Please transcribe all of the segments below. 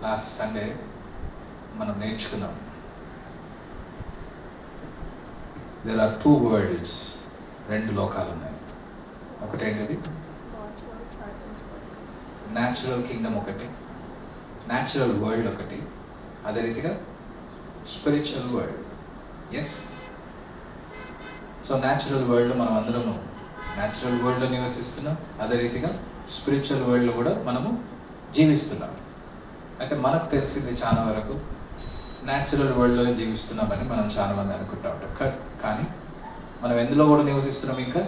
Last Sunday మనం నేర్చుకున్నాం. There are 2 world's, 2 లోకాలు ఉన్నాయి. ఒకటేంటిది న్యాచురల్ కింగ్డమ్ ఒకటి, న్యాచురల్ వరల్డ్ ఒకటి, అదే రీతిగా spiritual world. Yes, so natural వరల్డ్లో మనం అందరము న్యాచురల్ వరల్డ్లో నివసిస్తున్నాం, అదే రీతిగా స్పిరిచువల్ వరల్డ్లో కూడా మనము జీవిస్తున్నాం. అయితే మనకు తెలిసింది చాలా వరకు న్యాచురల్ వరల్డ్లోనే జీవిస్తున్నామని మనం చాలా మంది అనుకుంటా ఉంటాం. కానీ మనం ఎందులో కూడా నివసిస్తున్నాం? ఇంకా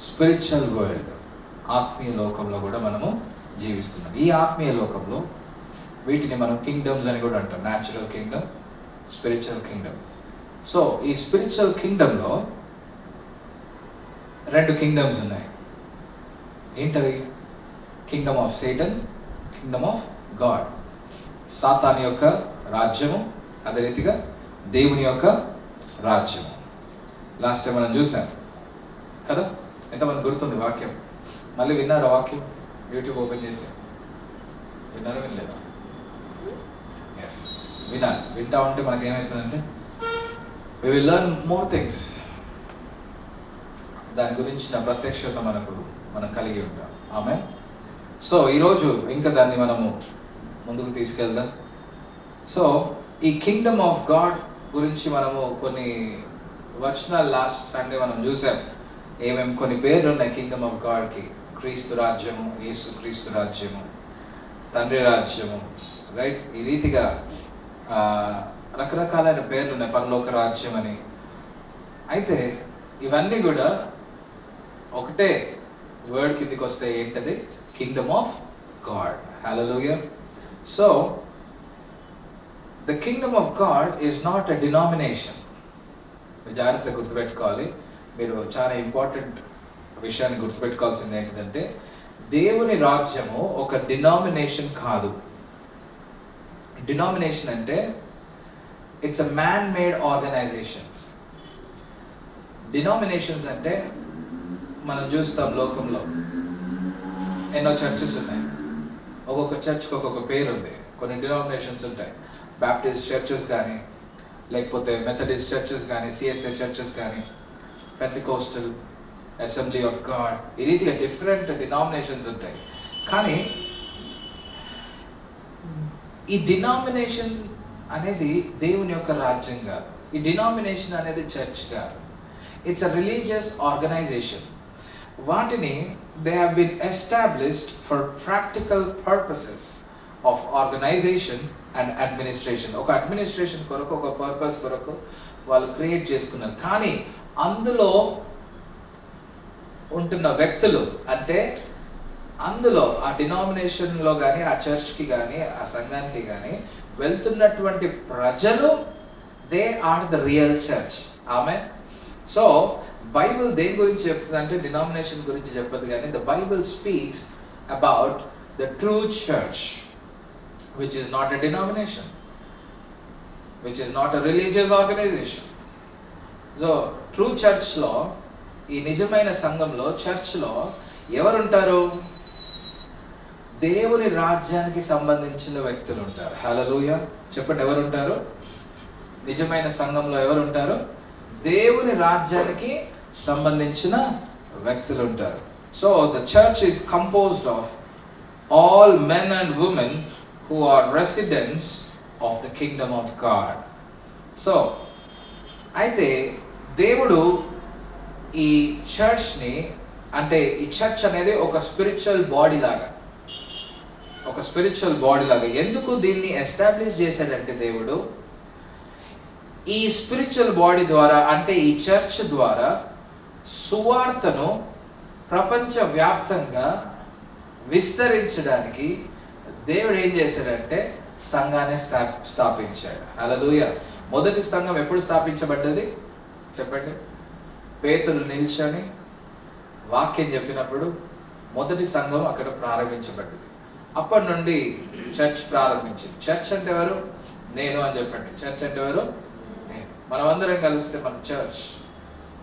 స్పిరిచువల్ వరల్డ్, ఆత్మీయ లోకంలో కూడా మనము జీవిస్తున్నాం. ఈ ఆత్మీయ లోకంలో వీటిని మనం కింగ్డమ్స్ అని కూడా అంటాం. Natural Kingdom, spiritual Kingdom. So ఈ స్పిరిచువల్ కింగ్డమ్లో 2 కింగ్డమ్స్ ఉన్నాయి. ఏంటవి? Kingdom of Satan, Kingdom of God. సాతాను యొక్క రాజ్యము, అదే రీతిగా దేవుని యొక్క రాజ్యము. లాస్ట్ టైం మనం చూసాం కదా, ఎంతమంది గుర్తుంది వాక్యం? మళ్ళీ విన్నారా వాక్యం? యూట్యూబ్ ఓపెన్ చేసి విన్నారా, వినలేదా? ఎస్, వినాలి. వింటా ఉంటే మనకి ఏమవుతుందంటే we will learn more things. దాని గురించిన ప్రత్యక్షత మనం కలిగి ఉంటాం. ఆమేన్. సో ఈరోజు ఇంకా దాన్ని మనము ముందుకు తీసుకెళ్దాం. సో ఈ కింగ్డమ్ ఆఫ్ గాడ్ గురించి మనము కొన్ని వచనాలు లాస్ట్ సండే మనం చూసాం. ఏమేమి కొన్ని పేర్లు ఉన్నాయి కింగ్డమ్ ఆఫ్ గాడ్కి. క్రీస్తు రాజ్యము, యేసు క్రీస్తు రాజ్యము, తండ్రి రాజ్యము, రైట్? ఈ రీతిగా రకరకాలైన పేర్లు ఉన్నాయి, పరలోక రాజ్యం అని. అయితే ఇవన్నీ కూడా ఒకటే వర్డ్ కిందికి వస్తే ఏంటది? Kingdom of God. Hallelujah. So the kingdom of God is not a denomination. జాగ్రత్తగా గుర్తుపెట్టుకోవాలి. మీరు చాలా ఇంపార్టెంట్ విషయాన్ని గుర్తుపెట్టుకోవాల్సింది ఏంటంటే, దేవుని రాజ్యము ఒక డినామినేషన్ కాదు. డినామినేషన్ అంటే it's a man made organisations. Denominations అంటే మనం చూస్తాం లోకంలో ఎన్నో చర్చెస్ ఉన్నాయి. ఒక్కొక్క చర్చ్కి ఒక్కొక్క పేరు ఉంది. కొన్ని డినామినేషన్స్ ఉంటాయి. బ్యాప్టిస్ట్ చర్చెస్ కానీ, లేకపోతే మెథడిస్ట్ చర్చెస్ కానీ, సిఎస్ఐ చర్చెస్ కానీ, పెంటెకోస్టల్, అసెంబ్లీ ఆఫ్ గాడ్, ఈ రీతిగా డిఫరెంట్ డినామినేషన్స్ ఉంటాయి. కానీ ఈ డినామినేషన్ అనేది దేవుని యొక్క రాజ్యం కాదు. ఈ డినామినేషన్ అనేది చర్చ్ కాదు. It's a religious organization. వాటిని they have been established for practical purposes of organization and administration. ఒక అడ్మినిస్ట్రేషన్ కొరకు, ఒక పర్పస్ కొరకు వాళ్ళు క్రియేట్ చేసుకున్నారు. కానీ అందులో ఉంటున్న వ్యక్తులు, అంటే అందులో ఆ డినామినేషన్లో కానీ, ఆ చర్చ్కి కానీ, ఆ సంఘానికి కానీ వెళ్తున్నటువంటి ప్రజలు, they are the real church. Amen. So Bible దేని గురించి చెప్తుంది అంటే డినామినేషన్ గురించి చెప్పదు, కానీ the Bible speaks about the true church, which is not a denomination, which is not a religious organization. So true church లో, ఈ నిజమైన సంఘంలో, చర్చ్లో ఎవరుంటారు? దేవుని రాజ్యానికి సంబంధించిన వ్యక్తులు ఉంటారు. హల్లెలూయా. చెప్పండి, ఎవరుంటారు? నిజమైన సంఘంలో ఎవరుంటారు? దేవుని రాజ్యానికి సంబంధించిన వ్యక్తులు ఉంటారు. So the church is composed of all men and women who are residents of the kingdom of God. So అయితే దేవుడు ఈ చర్చ్ని, అంటే ఈ చర్చ్ అనేది ఒక స్పిరిచువల్ బాడీ లాగా, ఒక స్పిరిచువల్ బాడీ లాగా ఎందుకు దీన్ని ఎస్టాబ్లిష్ చేశాడంటే, దేవుడు ఈ స్పిరిచువల్ బాడీ ద్వారా, అంటే ఈ చర్చ్ ద్వారా సువార్తను ప్రపంచ వ్యాప్తంగా విస్తరించడానికి దేవుడు ఏం చేశాడంటే సంఘాన్ని స్థాపించాడు. హల్లెలూయా. మొదటి సంఘం ఎప్పుడు స్థాపించబడ్డది చెప్పండి? పేతురు నిల్చొని వాక్యం చెప్పినప్పుడు మొదటి సంఘం అక్కడ ప్రారంభించబడ్డది. అప్పటి నుండి చర్చ్ ప్రారంభించింది. చర్చ్ అంటే ఎవరు? నేను అని చెప్పండి. చర్చ్ అంటే ఎవరు? నేను. మనమందరం కలిస్తే మన church.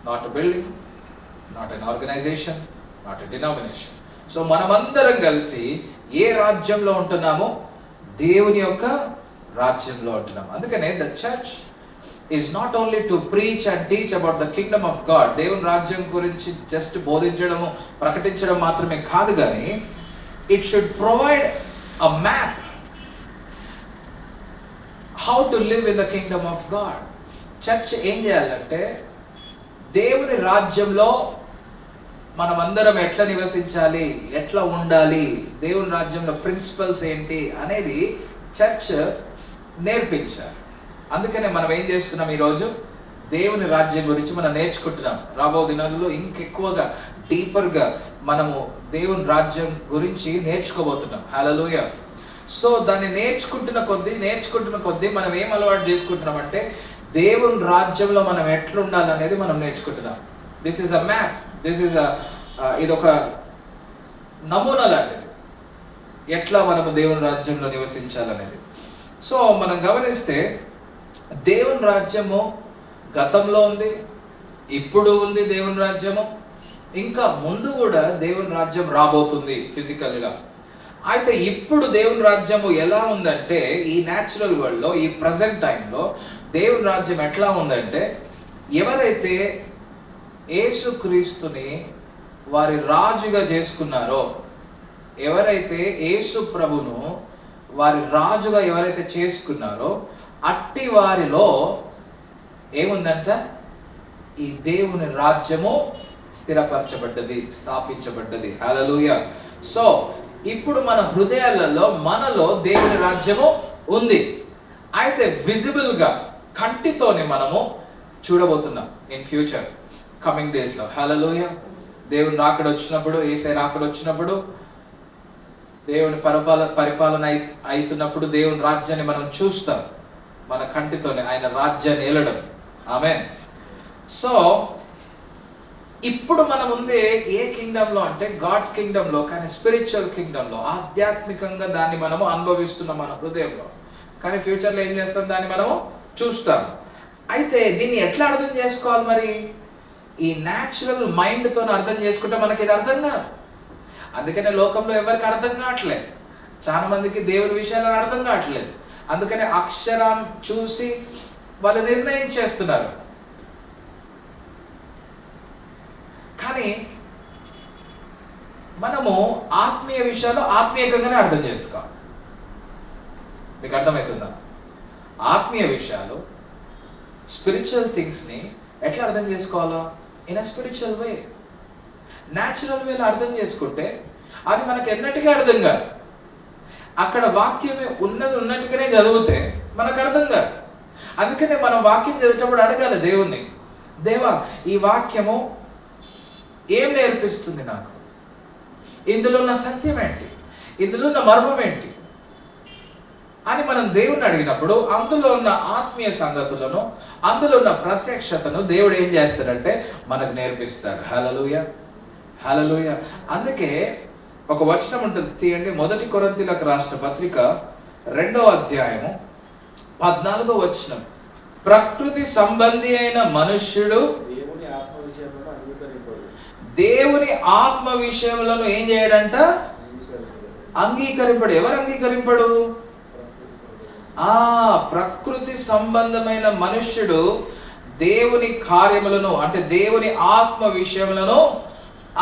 Not a building, not an organisation, not a denomination. So మనమందరం కలిసి ఏ రాజ్యంలో ఉంటున్నామో? దేవుని యొక్క రాజ్యంలో ఉంటున్నాం. అందుకనే the church is not only to preach and teach about the kingdom of God. దేవుని రాజ్యం గురించి జస్ట్ బోధించడము, ప్రకటించడం మాత్రమే కాదు, కానీ it should provide a map how to live in the kingdom of God. Church ఏం చేయాలంటే దేవుని రాజ్యంలో మనమందరం ఎట్లా నివసించాలి, ఎట్లా ఉండాలి, దేవుని రాజ్యంలో ప్రిన్సిపల్స్ ఏంటి అనేది చర్చ్ నేర్పించాలి. అందుకనే మనం ఏం చేస్తున్నాం, ఈరోజు దేవుని రాజ్యం గురించి మనం నేర్చుకుంటున్నాం. రాబో దినాల్లో ఇంకెక్కువగా డీపర్గా మనము దేవుని రాజ్యం గురించి నేర్చుకోబోతున్నాం. హల్లెలూయా. సో దాన్ని నేర్చుకుంటున్న కొద్దీ మనం ఏం అలవాటు చేసుకుంటున్నాం అంటే దేవుని రాజ్యంలో మనం ఎట్లా ఉండాలనేది మనం నేర్చుకుంటున్నాం. దిస్ ఈజ్ అ మ్యాప్, ఇది ఒక నమూనా లాంటిది, ఎట్లా మనము దేవుని రాజ్యంలో నివసించాలనేది. సో మనం గమనిస్తే దేవుని రాజ్యము గతంలో ఉంది, ఇప్పుడు ఉంది దేవుని రాజ్యము, ఇంకా ముందు కూడా దేవుని రాజ్యం రాబోతుంది ఫిజికల్గా. అయితే ఇప్పుడు దేవుని రాజ్యము ఎలా ఉందంటే, ఈ న్యాచురల్ వరల్డ్లో, ఈ ప్రజెంట్ టైంలో దేవుని రాజ్యం ఎట్లా ఉందంటే, ఎవరైతే యేసుక్రీస్తుని వారి రాజుగా చేసుకున్నారో, ఎవరైతే యేసు ప్రభును వారి రాజుగా ఎవరైతే చేసుకున్నారో అట్టి వారిలో ఏముందంట, ఈ దేవుని రాజ్యము స్థిరపరచబడ్డది, స్థాపించబడ్డది. హల్లెలూయా. సో ఇప్పుడు మన హృదయాలలో మనలో దేవుని రాజ్యము ఉంది. అయితే విజిబుల్గా కంటితోనే మనము చూడబోతున్నాం ఇన్ ఫ్యూచర్ కమింగ్ డేస్లో. హల్లెలూయా. దేవుని రాకడ వచ్చినప్పుడు, యేసయ్య రాకడ వచ్చినప్పుడు, దేవుని పరిపాలన అవుతున్నప్పుడు దేవుని రాజ్యాన్ని మనం చూస్తాం మన కంటితోనే, ఆయన రాజ్యాన్ని ఏలడం. ఆమేన్. సో ఇప్పుడు మనం ఉంది ఏ కింగ్డమ్లో అంటే గాడ్స్ కింగ్డమ్లో, కానీ స్పిరిచువల్ కింగ్డమ్లో, ఆధ్యాత్మికంగా దాన్ని మనము అనుభవిస్తున్నాం మన హృదయంలో. కానీ ఫ్యూచర్లో ఏం చేస్తాం, దాన్ని మనము చూస్తాం. అయితే దీన్ని ఎట్లా అర్థం చేసుకోవాలి మరి? ఈ న్యాచురల్ మైండ్తో అర్థం చేసుకుంటే మనకి ఇది అర్థం కాదు. అందుకనే లోకంలో ఎవరికి అర్థం కావట్లేదు, చాలా మందికి దేవుని విషయాలను అర్థం కావట్లేదు. అందుకనే అక్షరం చూసి వాళ్ళు నిర్ణయం చేస్తున్నారు. కానీ మనము ఆత్మీయ విషయాలు ఆత్మీయంగానే అర్థం చేసుకోవాలి. మీకు అర్థమవుతుందా? ఆత్మీయ విషయాలు, స్పిరిచువల్ థింగ్స్ని ఎట్లా అర్థం చేసుకోవాలో in a spiritual way. Natural వేలో అర్థం చేసుకుంటే అది మనకు ఎన్నటికీ అర్థం కాదు. అక్కడ వాక్యమే ఉన్నట్టుగానే చదివితే మనకు అర్థం కాదు. అందుకనే మనం వాక్యం చదివేటప్పుడు అడగాలి దేవుణ్ణి, దేవా ఈ వాక్యము ఏం నేర్పిస్తుంది నాకు, ఇందులో ఉన్న సత్యం ఏంటి, ఇందులో ఉన్న మర్మం ఏంటి అని మనం దేవుణ్ణి అడిగినప్పుడు అందులో ఉన్న ఆత్మీయ సంగతులను, అందులో ఉన్న ప్రత్యక్షతను దేవుడు ఏం చేస్తాడంటే మనకు నేర్పిస్తాడు. హల్లెలూయా, హల్లెలూయా. అందుకే ఒక వచనం ఉంటుంది, తీయండి. 1 కొరింథీయులకు రాసిన పత్రిక 2వ అధ్యాయము 14వ వచనం. ప్రకృతి సంబంధి అయిన మనుష్యుడు దేవుని ఆత్మ విషయములను ఏం చేయడంట, అంగీకరింపడు. ఎవరు అంగీకరింపడు? ప్రకృతి సంబంధమైన మనుష్యుడు దేవుని కార్యములను, అంటే దేవుని ఆత్మ విషయములను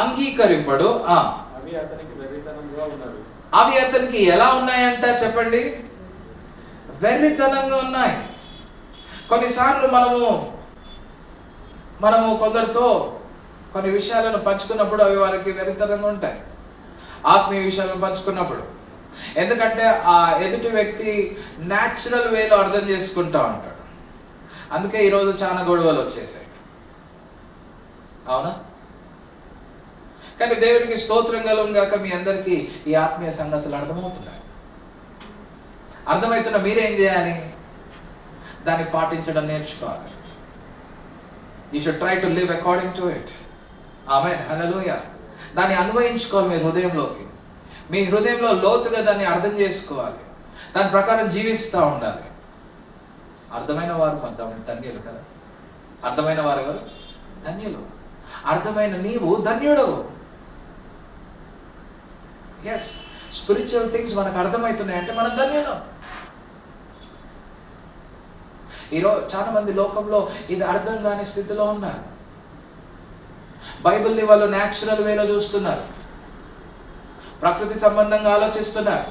అంగీకరింపడు. అవి అతనికి ఎలా ఉన్నాయంట చెప్పండి? వెర్రితనంగా ఉన్నాయి. కొన్నిసార్లు మనము కొందరితో కొన్ని విషయాలను పంచుకున్నప్పుడు అవి వారికి వెర్రితనంగా ఉంటాయి, ఆత్మీయ విషయాలను పంచుకున్నప్పుడు. ఎందుకంటే ఆ ఎదుటి వ్యక్తి న్యాచురల్ వేలో అర్థం చేసుకుంటా ఉంటాడు. అందుకే ఈరోజు చాలా గొడవలు వచ్చేసాయి, అవునా? కానీ దేవుడికి స్తోత్రం కలుగుగాక, మీ అందరికీ ఈ ఆత్మీయ సంగతులు అర్థమవుతున్నాయి. అర్థమవుతున్నా మీరేం చేయాలి? దాన్ని పాటించడం నేర్చుకోవాలి. You should try to live according to it. ఆమేన్, హల్లెలూయా. దాన్ని అన్వయించుకోవాలి మీ హృదయంలోకి. మీ హృదయంలో లోతుగా దాన్ని అర్థం చేసుకోవాలి, దాని ప్రకారం జీవిస్తూ ఉండాలి. అర్థమైన వారు ధన్యులు కదా. అర్థమైన వారు ఎవరు? ధన్యులు. అర్థమైన నీవు ధన్యుడు. ఎస్, స్పిరిచువల్ థింగ్స్ మనకు అర్థమవుతున్నాయి అంటే మనం ధన్యులం. ఈరోజు చాలా మంది లోకంలో ఇది అర్థం కాని స్థితిలో ఉన్నారు. బైబిల్ని వాళ్ళు న్యాచురల్ వేలో చూస్తున్నారు, ప్రకృతి సంబంధంగా ఆలోచిస్తున్నారు.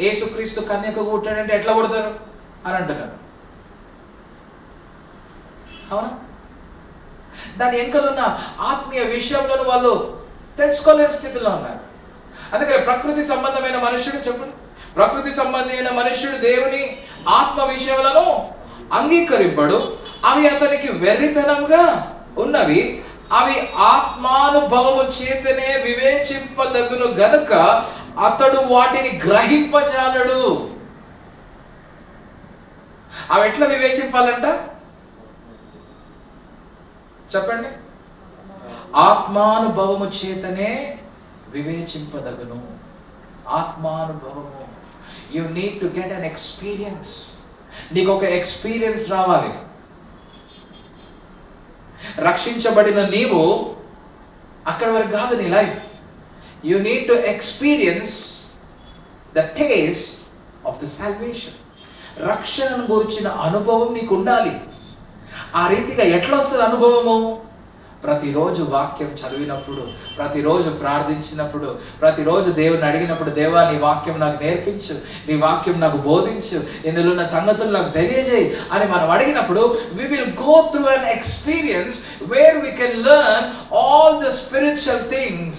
యేసుక్రీస్తు కన్యక పుట్టాడంటే ఎట్లా పుడతారు అని అంటున్నారు. అవునా? దాని వెనుకలున్న ఆత్మీయ విషయంలో వాళ్ళు తెలుసుకోలేని స్థితిలో ఉన్నారు. అందుకని ప్రకృతి సంబంధమైన మనుష్యుడు, చెప్పండి, ప్రకృతి సంబంధమైన మనుష్యుడు దేవుని ఆత్మ విషయములను అంగీకరింపడు. అవి అతనికి వెర్రితనంగా ఉన్నవి, అవి ఆత్మానుభవము చేతనే వివేచింపదగును గనుక అతడు వాటిని గ్రహింపజాలడు. అవి ఎట్లా వివేచింపాలంట చెప్పండి? ఆత్మానుభవము చేతనే వివేచింపదగును. ఆత్మానుభవము. You need to get an experience. నీకు ఒక ఎక్స్పీరియన్స్ రావాలి. రక్షించబడిన నీవు అక్కడ వరకు కాదు నీ life. You need to experience the taste of the salvation. రక్షణను గురించిన అనుభవం నీకు ఉండాలి. ఆ రీతిగా ఎట్లా వస్తుంది అనుభవము? ప్రతిరోజు వాక్యం చదివినప్పుడు, ప్రతిరోజు ప్రార్థించినప్పుడు, ప్రతిరోజు దేవుని అడిగినప్పుడు, దేవా నీ వాక్యం నాకు నేర్పించు, నీ వాక్యం నాకు బోధించు, ఇందులో ఉన్న సంగతులు నాకు తెలియజేయి అని మనం అడిగినప్పుడు we will go through an experience where we can learn all the spiritual things.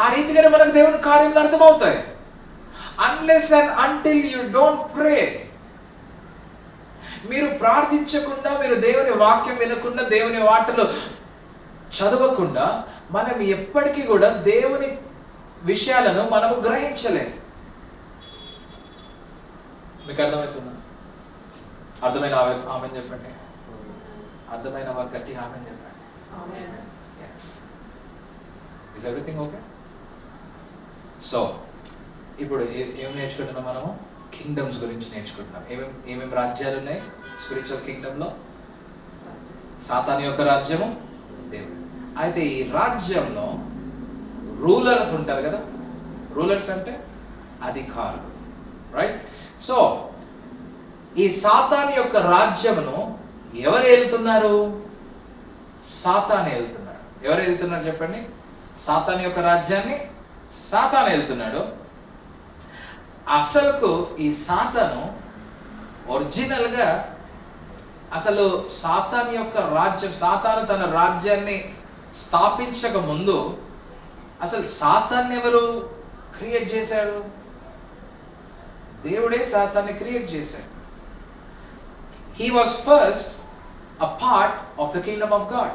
ఆ రీతిగానే మనకు దేవుని కార్యములు అర్థమవుతాయి. Unless and until you don't pray, మీరు ప్రార్థించకుండా, మీరు దేవుని వాక్యం వినకుండా, దేవుని వాటలు చదవకుండా మనం ఎప్పటికీ కూడా దేవుని విషయాలను మనము గ్రహించలేము. మీకు అర్థమవుతుందా? అర్థమైన ఆమెన్ చెప్పండి. అర్థమైన వారు గట్టి ఆమెన్ చెప్పండి. Is everything okay? సో ఇప్పుడు ఏం నేర్చుకుంటున్నాం మనము? కింగ్డమ్స్ గురించి నేర్చుకుంటున్నాం. ఏమేమి రాజ్యాలు ఉన్నాయి స్పిరిచువల్ కింగ్డమ్ లో? సాతాను యొక్క రాజ్యము, దేవుడు. అయితే ఈ రాజ్యంలో రూలర్స్ ఉంటారు కదా. రూలర్స్ అంటే అధికారులు, రైట్? సో ఈ సాతాను యొక్క రాజ్యమును ఎవరు ఏలుతున్నారు? సాతాను ఏలుతున్నాడు. ఎవరు ఏలుతున్నారు చెప్పండి? సాతాను యొక్క రాజ్యాన్ని సాతాను ఏలుతున్నాడు. అసలుకు ఈ సాతాను ఒరిజినల్గా అసలు సాతాను యొక్క రాజ్యం, సాతాను తన రాజ్యాన్ని స్థాపించక ముందు అసలు సాతాన్ని ఎవరు క్రియేట్ చేశాడు? దేవుడే సాతాన్ని క్రియేట్ చేశాడు. He was first a part of the kingdom of God.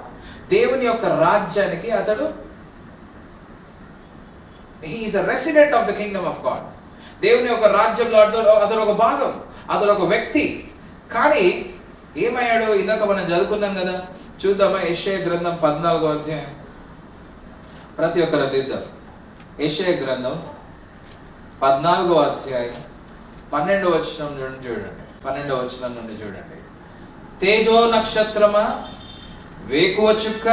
దేవుని యొక్క రాజ్యానికి అతడు, he is a resident of the kingdom of God. దేవుని యొక్క రాజ్యంలో అతడు ఒక భాగం, అతడు ఒక వ్యక్తి. కానీ ఏమయ్యాడు? ఇందాక మనం చదువుకున్నాం కదా, చూద్దామా? యెషయా గ్రంథం 14వ అధ్యాయం. ప్రతి ఒక్కరు దిద్దాం. యెషయా గ్రంథం 14వ అధ్యాయం 12వ వచనం నుండి చూడండి. 12వ వచనం నుండి చూడండి. తేజో నక్షత్రమా, వేకువ చుక్క,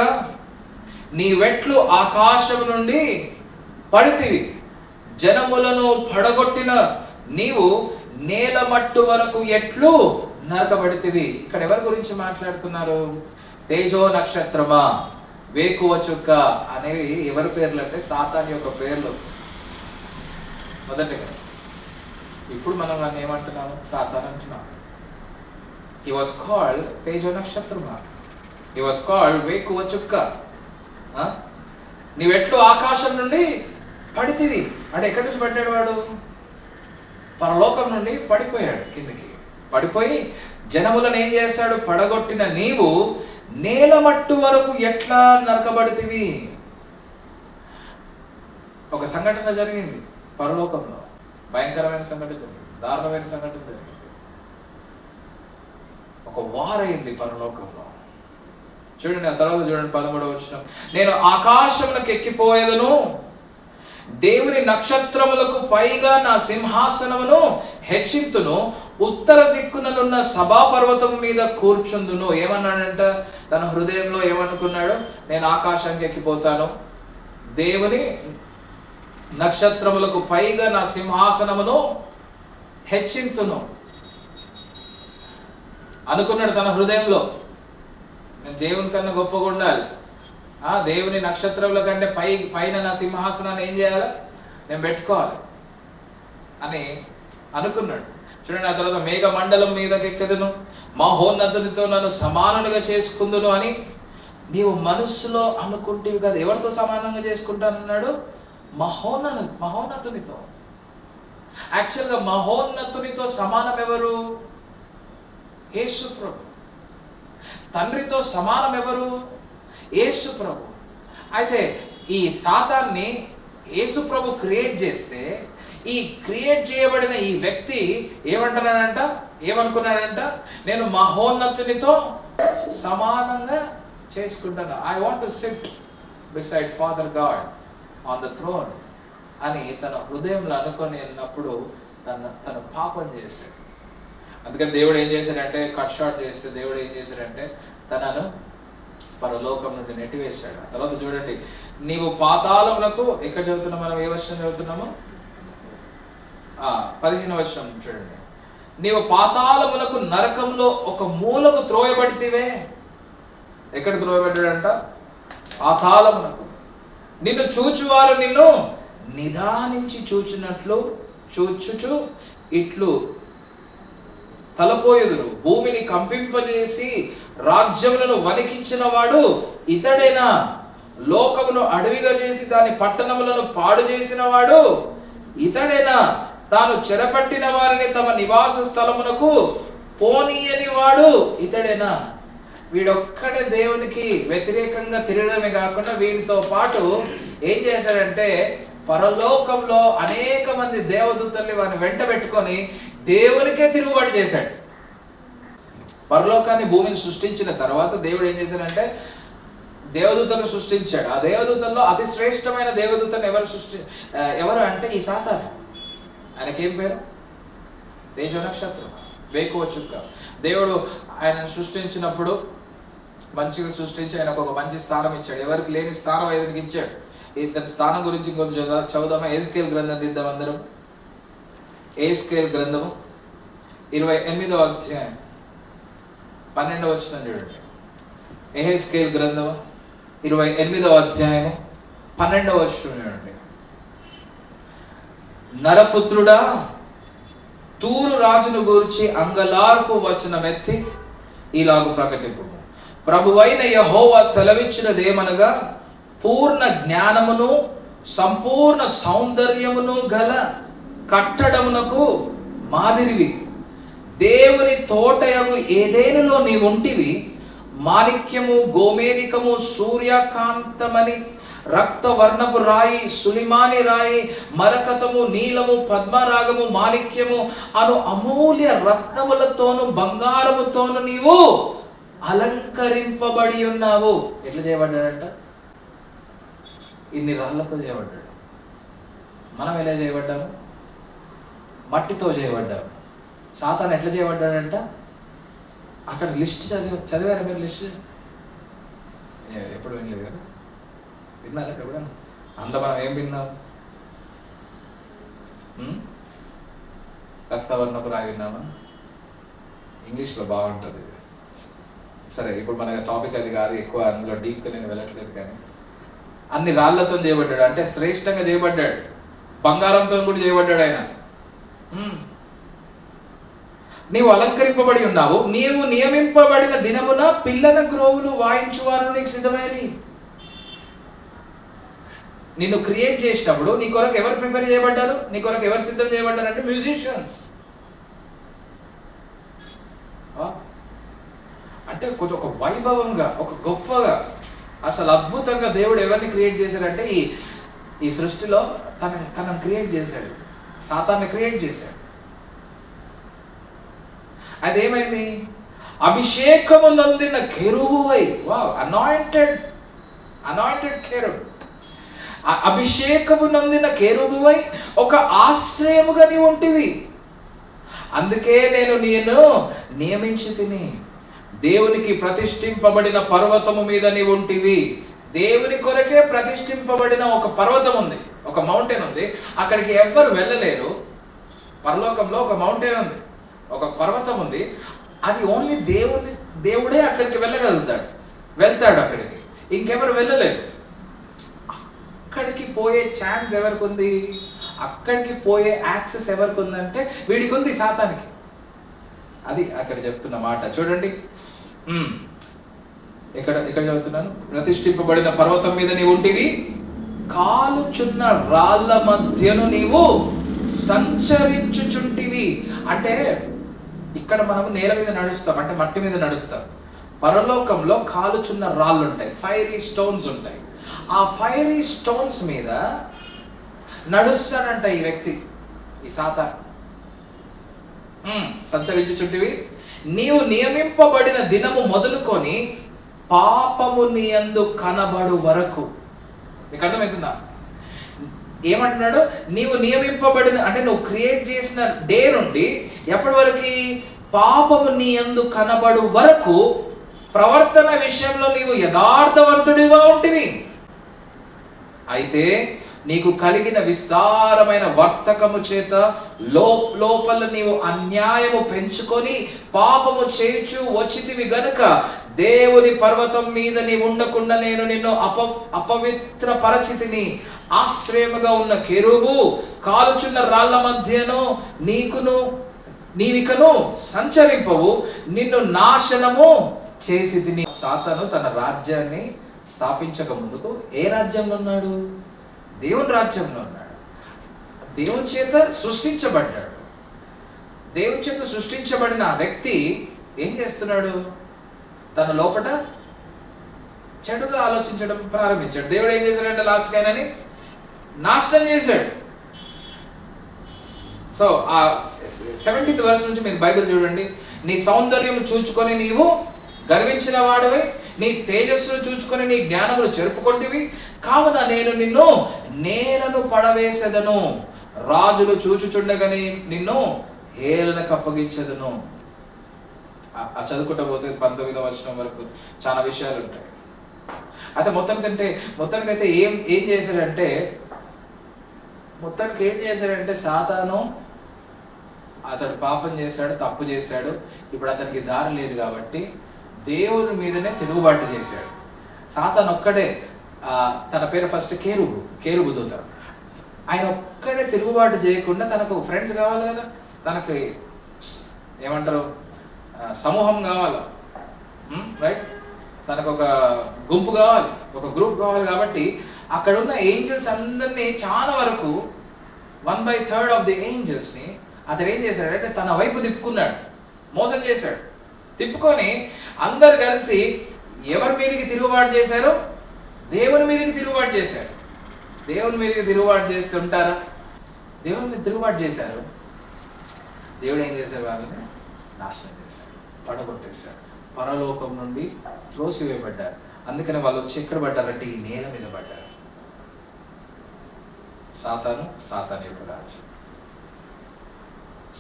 నీ వెట్లు ఆకాశం నుండి పడితివి. జనములను పడగొట్టిన నీవు నేల మట్టు వరకు ఎట్లు నరకబడితివి. ఇక్కడ ఎవరి గురించి మాట్లాడుతున్నారు? తేజో నక్షత్రమా, వేకువ చుక్క అనేవి ఎవరి పేర్లు అంటే సాతాను యొక్క పేర్లు మొదటిగా. ఇప్పుడు మనం వాడిని ఏమంటున్నాము? సాతాను అంటున్నాం. హీ వాస్ కాల్డ్ తేజో నక్షత్రమా, హీ వాస్ కాల్డ్ వేకువ చుక్క. నీవెట్లు ఆకాశం నుండి పడితివి అంటే ఎక్కడి నుంచి పడ్డాడు వాడు? పరలోకం నుండి పడిపోయాడు కిందకి. పడిపోయి జనములను ఏం చేస్తాడు? పడగొట్టిన నీవు నేల మట్టు వరకు ఎట్లా నరకబడితివి. ఒక సంఘటన జరిగింది పరలోకంలో, భయంకరమైన సంఘటన జరిగింది, దారుణమైన సంఘటన జరిగింది. ఒక వారైంది పరలోకంలో. చూడండి, ఆ తర్వాత చూడండి 13వ వచనం. నేను ఆకాశములకు ఎక్కిపోయేదను, దేవుని నక్షత్రములకు పైగా నా సింహాసనమును హెచ్చింతును, ఉత్తర దిక్కునలున్న సభాపర్వతము మీద కూర్చుందును. ఏమన్నాడంట? తన హృదయంలో ఏమనుకున్నాడు? నేను ఆకాశానికి ఎక్కిపోతాను, దేవుని నక్షత్రములకు పైగా నా సింహాసనమును హెచ్చింతును అనుకున్నాడు తన హృదయంలో. నేను దేవుని కన్నా గొప్పగా ఉండాలి, దేవుని నక్షత్రముల కంటే పైన నా సింహాసనాన్ని ఏం చేయాలి, నేను పెట్టుకోవాలి అని అనుకున్నాడు. చూడండి, ఆ తర్వాత మేఘ మండలం మీదకి ఎక్కదును, మహోన్నతునితో నన్ను సమానునిగా చేసుకుందును అని నీవు మనస్సులో అనుకుంటేవి కదా. ఎవరితో సమానంగా చేసుకుంటానన్నాడు? మహోన్నతునితో. యాక్చువల్గా మహోన్నతునితో సమానం ఎవరు? యేసు ప్రభు. తండ్రితో సమానం ఎవరు? యేసు ప్రభు. అయితే ఈ సాతాన్ని యేసు ప్రభు క్రియేట్ చేస్తే, ఈ క్రియేట్ చేయబడిన ఈ వ్యక్తి ఏమనుకున్నాడంట? నేను మహోన్నతునితో సమానంగా చేసుకుంటాను. I want to sit beside Father God on the throne అని తన హృదయంలో అనుకొని ఉన్నప్పుడు తన పాపం చేశాడు. అందుకని దేవుడు ఏం చేశాడంటే, కట్ షార్ట్ చేస్తే దేవుడు ఏం చేశాడంటే తనను పరలోకం నుండి నెట్టివేశాడు. ఆ తర్వాత చూడండి, నీవు పాతాళమునకు, ఎక్కడ చదువుతున్నాం మనం, ఏ వర్షం చదువుతున్నాము? 15వ వచనం చూడండి. నీవు పాతాళమునకు, నరకంలో ఒక మూలకు త్రోయబడితివే. ఎక్కడ త్రోయబడ్డాడంట? పాతాళమునకు. నిన్ను చూచువారు నిన్ను నిదానించి చూచునట్లు చూచుచు ఇట్లు తలపోయుదురు. భూమిని కంపింపజేసి రాజ్యములను వణికించిన వాడు ఇతడేనా? లోకమును అడవిగా చేసి దాని పట్టణములను పాడు చేసిన వాడు ఇతడేనా? తాను చెరపట్టిన వారిని తమ నివాస స్థలమునకు పోనీయని వాడు ఇతడేనా? వీడొక్కడే దేవునికి వ్యతిరేకంగా తిరగడమే కాకుండా వీరితో పాటు ఏం చేశాడంటే, పరలోకంలో అనేక మంది దేవదూతల్ని వారిని వెంట పెట్టుకొని దేవునికే తిరుగుబాటు చేశాడు. పరలోకాన్ని, భూమిని సృష్టించిన తర్వాత దేవుడు ఏం చేశాడంటే దేవదూతలను సృష్టించాడు. ఆ దేవదూతల్లో అతి శ్రేష్టమైన దేవదూతను ఎవరు అంటే ఈ సాతాను. ఆయనకేం పేరు? తేజో నక్షత్రం, వేకువ చుక్క. దేవుడు ఆయనను సృష్టించినప్పుడు మంచిగా సృష్టించి ఆయనకు ఒక మంచి స్థానం ఇచ్చాడు. ఎవరికి లేని స్థానం ఆయనకి ఇచ్చాడు. ఇతని స్థానం గురించి కొంచెం చదువుదామా? ఎహెజ్కేలు గ్రంథం తీద్దాం అందరం. ఎహెజ్కేలు గ్రంథము 28వ అధ్యాయం 12వ వచనం చూడండి. ఎహెజ్కేలు గ్రంథము 28వ అధ్యాయము 12వ వచనం చూడండి. నరపుత్రుడా, తూరు రాజును గూర్చి అంగలార్పు వచనమెత్తి ఇలాగు ప్రకటింపు. ప్రభువైన యెహోవా సెలవిచ్చినదేమనగా, పూర్ణ జ్ఞానమును సంపూర్ణ సౌందర్యమును గల కట్టడమునకు మాదిరివి దేవుని తోటయగు ఏదేనులో నీవుంటివి. మాణిక్యము, గోమేరికము, సూర్యకాంతమని, రక్తవర్ణపు రాయి, సులిమాని రాయి, మరకతము, నీలము, పద్మరాగము, మాణిక్యము అను అమూల్య రత్నములతోను బంగారముతోను నీవు అలంకరింపబడి ఉన్నావు. ఎట్లా చేయబడ్డాడంట? ఇన్ని రాళ్లతో చేయబడ్డాడు. మనం ఎలా చేయబడ్డాము? మట్టితో చేయబడ్డాము. సాతాను ఎట్లా చేయబడ్డాడంట? అక్కడ లిస్ట్ చదివారా మీరు? లిస్ట్ ఎప్పుడు వినలేదు కదా? విన్నారా ఎప్పుడైనా? అందులో మనం ఏం విన్నాం? రక్తవర్ణపు రాయి విన్నామా? ఇంగ్లీష్లో బాగుంటుంది. సరే, ఇప్పుడు మన టాపిక్ అది కాదు, ఎక్కువ అందులో డీప్గా నేను వెళ్ళట్లేదు. కానీ అన్ని రాళ్లతో చేయబడ్డాడు, అంటే శ్రేష్టంగా చేయబడ్డాడు. బంగారంతో కూడా చేయబడ్డాడు ఆయన. నీవు అలంకరింపబడి ఉన్నావు. నీవు నియమింపబడిన దినమున పిల్లల గ్రోవులు వాయించువారు నీకు సిద్ధమైనది. నిన్ను క్రియేట్ చేసినప్పుడు నీ కొరకు ఎవరు ప్రిపేర్ చేయబడ్డారు? నీ కొరకు ఎవరు సిద్ధం చేయబడ్డారు అంటే మ్యూజిషియన్స్. అంటే కొంచెం ఒక వైభవంగా, ఒక గొప్పగా, అసలు అద్భుతంగా దేవుడు ఎవరిని క్రియేట్ చేశాడంటే ఈ సృష్టిలో తనను క్రియేట్ చేశాడు. సాతాన్ని క్రియేట్ చేశాడు. అదేమైంది? అభిషేకము నొందిన కెరూబువై. Wow, anointed cherub. అభిషేకము నొందిన కెరూబువై ఒక ఆశ్రయముగా నీ ఉంటివి. అందుకే నేను నియమించి తిని దేవునికి ప్రతిష్ఠింపబడిన పర్వతము మీద నీ ఉంటివి. దేవుని కొరకే ప్రతిష్ఠింపబడిన ఒక పర్వతం ఉంది, ఒక మౌంటైన్ ఉంది. అక్కడికి ఎవ్వరు వెళ్ళలేరు. పరలోకంలో ఒక మౌంటైన్ ఉంది, ఒక పర్వతం ఉంది. అది ఓన్లీ దేవుడే అక్కడికి వెళ్తాడు అక్కడికి, ఇంకెవరు వెళ్ళలేరు. అక్కడికి పోయే ఛాన్స్ ఎవరికి ఉంది? అక్కడికి పోయే యాక్సెస్ ఎవరికి ఉందంటే వీడికి ఉంది, సాతానికి. అది అక్కడ చెప్తున్న మాట చూడండి. ఇక్కడ చదువుతున్నాను. ప్రతిష్ఠింపబడిన పర్వతం మీద నీవు ఉంటివి, కాలుచున్న రాళ్ళ మధ్యను నీవు సంచరించుచుంటివి. అంటే ఇక్కడ మనము నేల మీద నడుస్తాం, అంటే మట్టి మీద నడుస్తాం. పరలోకంలో కాలుచున్న రాళ్ళు ఉంటాయి, ఫైరీ స్టోన్స్ ఉంటాయి. ఆ ఫైరీ స్టోన్స్ మీద నడుస్తాడంట ఈ వ్యక్తి, ఈ సాతాను. సంచరించుచుంటివి, నీవు నియమింపబడిన దినము మొదలుకొని పాపము నీ యందు కనబడు వరకు. మీకు అర్థమవుతుందా? ఏమంటున్నాడు? నీవు నియమింపబడిన, అంటే నువ్వు క్రియేట్ చేసిన డే నుండి ఎప్పటి వరకు? పాపము నీ యందు కనబడు వరకు ప్రవర్తన విషయంలో నీవు యథార్థవంతుడిగా ఉంటివి. అయితే నీకు కలిగిన విస్తారమైన వర్తకము చేత లోపల నీవు అన్యాయము పెంచుకొని పాపము చేయుచు వచ్చితివి గనుక దేవుని పర్వతం మీద నీవు ఉండకుండా నేను నిన్ను అపవిత్ర పరిచితిని. ఆశ్రయముగా ఉన్న కెరూబు కాలుచున్న రాళ్ల మధ్యను నీవికను సంచరింపవు, నిన్ను నాశనము చేసి తిని. సాతాను తన రాజ్యాన్ని స్థాపించక ముందుకు ఏ రాజ్యంలో ఉన్నాడు? దేవుని రాజ్యంలో ఉన్నాడు. దేవుని చేత సృష్టించబడ్డాడు. దేవుని చేత సృష్టించబడిన ఆ వ్యక్తి ఏం చేస్తున్నాడు? తన లోపల చెడుగా ఆలోచించడం ప్రారంభించాడు. దేవుడు ఏం చేశాడంటే లాస్ట్కి ఆయనని నాశనం చేశాడు. సో ఆ 17th verse నుంచి మీరు బైబిల్ చూడండి. నీ సౌందర్యం చూచుకొని నీవు గర్వించిన వాడవై, నీ తేజస్సును చూచుకొని నీ జ్ఞానములు చెరుపుకొంటివి. కావున నేను నిన్ను నేలను పడవేసెదను, రాజులు చూచుచుండగాని నిన్ను హేళనకు అప్పగించెదను. ఆ చదువుకుంటూ పోతే 19వ వచనం వరకు చాలా విషయాలు ఉంటాయి. అయితే మొత్తానికైతే ఏం చేశాడంటే సాతాను అతడు పాపం చేశాడు, తప్పు చేశాడు. ఇప్పుడు అతనికి దారి లేదు కాబట్టి దేవుని మీదనే తిరుగుబాటు చేశాడు. సాతాను ఒక్కడే, తన పేరు ఫస్ట్ కేరుబు దూత. ఆయన ఒక్కడే తిరుగుబాటు చేయకుండా తనకు ఫ్రెండ్స్ కావాలి కదా, తనకి ఏమంటారు, సమూహం కావాలి, రైట్? తనకు ఒక గుంపు కావాలి, ఒక గ్రూప్ కావాలి. కాబట్టి అక్కడ ఉన్న ఏంజల్స్ అందరినీ, చాలా వరకు 1/3 ఆఫ్ ది ఏంజల్స్ని అతను ఏం చేశాడంటే తన వైపు తిప్పుకున్నాడు, మోసం చేశాడు. తిప్పుకొని అందరు కలిసి ఎవరి మీదకి తిరుగుబాటు చేశారు? దేవుని మీదకి తిరుగుబాటు చేశారు. దేవుని మీదకి తిరుగుబాటు చేస్తుంటారా? దేవుని మీద తిరుగుబాటు చేశారు. దేవుడు ఏం చేశారు? వాళ్ళని నాశనం చేశాడు, పడగొట్టేశాడు, పరలోకం నుండి త్రోసివేయబడ్డారు. అందుకని వాళ్ళు వచ్చి ఎక్కడ పడ్డారంటే ఈ నేల మీద పడ్డారు. సాతాను యొక్క రాజ్యం.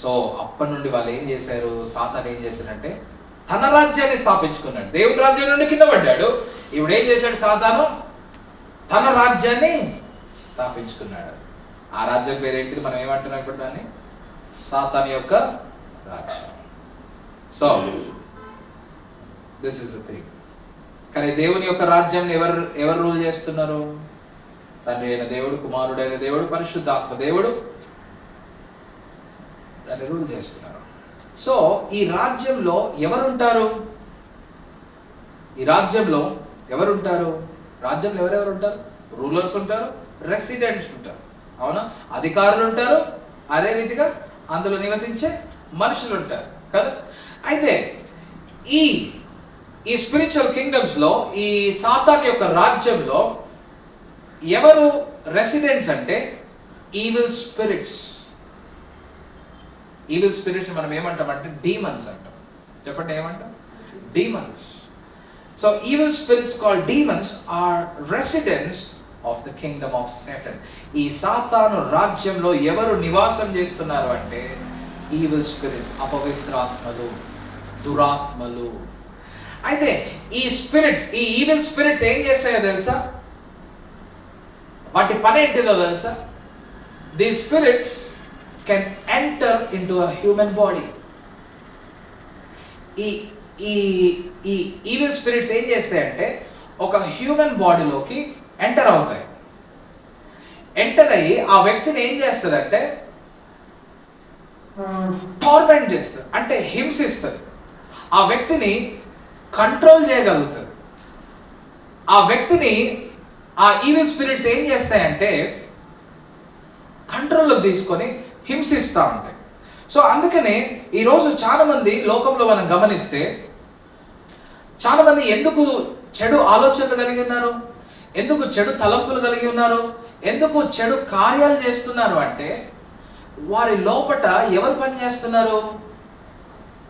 సో అప్పటి నుండి వాళ్ళు ఏం చేశారు? సాతాను ఏం చేశాడంటే తన రాజ్యాన్ని స్థాపించుకున్నాడు. దేవుని రాజ్యం నుండి కింద పడ్డాడు. ఇప్పుడు ఏం చేశాడు? సాతాను తన రాజ్యాన్ని స్థాపించుకున్నాడు. ఆ రాజ్యం పేరేంటిది? మనం ఏమంటున్నాం ఇప్పుడు దాన్ని? సాతాను యొక్క రాజ్యం. So this is the thing. కానీ దేవుని యొక్క రాజ్యాన్ని ఎవరు రూల్ చేస్తున్నారు? తండ్రి అయిన దేవుడు, కుమారుడైన దేవుడు, పరిశుద్ధాత్మ దేవుడు దాన్ని రూల్ చేస్తున్నారు. సో ఈ రాజ్యంలో ఎవరుంటారు? రాజ్యంలో ఎవరెవరు ఉంటారు? రూలర్స్ ఉంటారు, రెసిడెంట్స్ ఉంటారు, అవునా? అధికారులు ఉంటారు, అదే రీతిగా అందులో నివసించే మనుషులు ఉంటారు కదా. అయితే ఈ స్పిరిచువల్ కింగ్డమ్స్ లో, ఈ సాతాన్ యొక్క రాజ్యంలో ఎవరు రెసిడెంట్స్ అంటే ఈవిల్ స్పిరిట్స్. ఈవిల్ స్పిరిట్స్ మనం ఏమంటామంటే డీమన్స్ అంటాం. చెప్పండి, ఏమంటాం? Demons. So evil spirits called demons are residents of the kingdom of Satan. ఈ సాతాను రాజ్యంలో ఎవరు నివాసం చేస్తున్నారు అంటే ఈవిల్ స్పిరిట్స్, అపవిత్రాత్మలు, దురాత్మలు. అయితే ఈ స్పిరిట్స్, ఈ ఈవిల్ స్పిరిట్స్ ఏం చేస్తాయో తెలుసా? వాటి పని ఏంటిదో తెలుసా? The spirits can enter into a human body. ఈ ఈ ఈ ఈవిల్ స్పిరిట్స్ ఏం చేస్తాయంటే ఒక హ్యూమన్ బాడీలోకి ఎంటర్ అవుతాయి. ఎంటర్ అయ్యి ఆ వ్యక్తిని ఏం చేస్తుందంటే టార్మెంట్ చేస్తుంది, అంటే హింసిస్తుంది. ఆ వ్యక్తిని కంట్రోల్ చేయగలుగుతుంది. ఆ వ్యక్తిని ఆ ఈవిల్ స్పిరిట్స్ ఏం చేస్తాయంటే కంట్రోల్లోకి తీసుకొని హింసిస్తూ ఉంటాయి. సో అందుకనే ఈరోజు చాలా మంది లోకంలో మనం గమనిస్తే చాలా మంది ఎందుకు చెడు ఆలోచనలు కలిగి ఉన్నారు, ఎందుకు చెడు తలంపులు కలిగి ఉన్నారు, ఎందుకు చెడు కార్యాలు చేస్తున్నారు అంటే వారి లోపట ఎవరు పనిచేస్తున్నారు?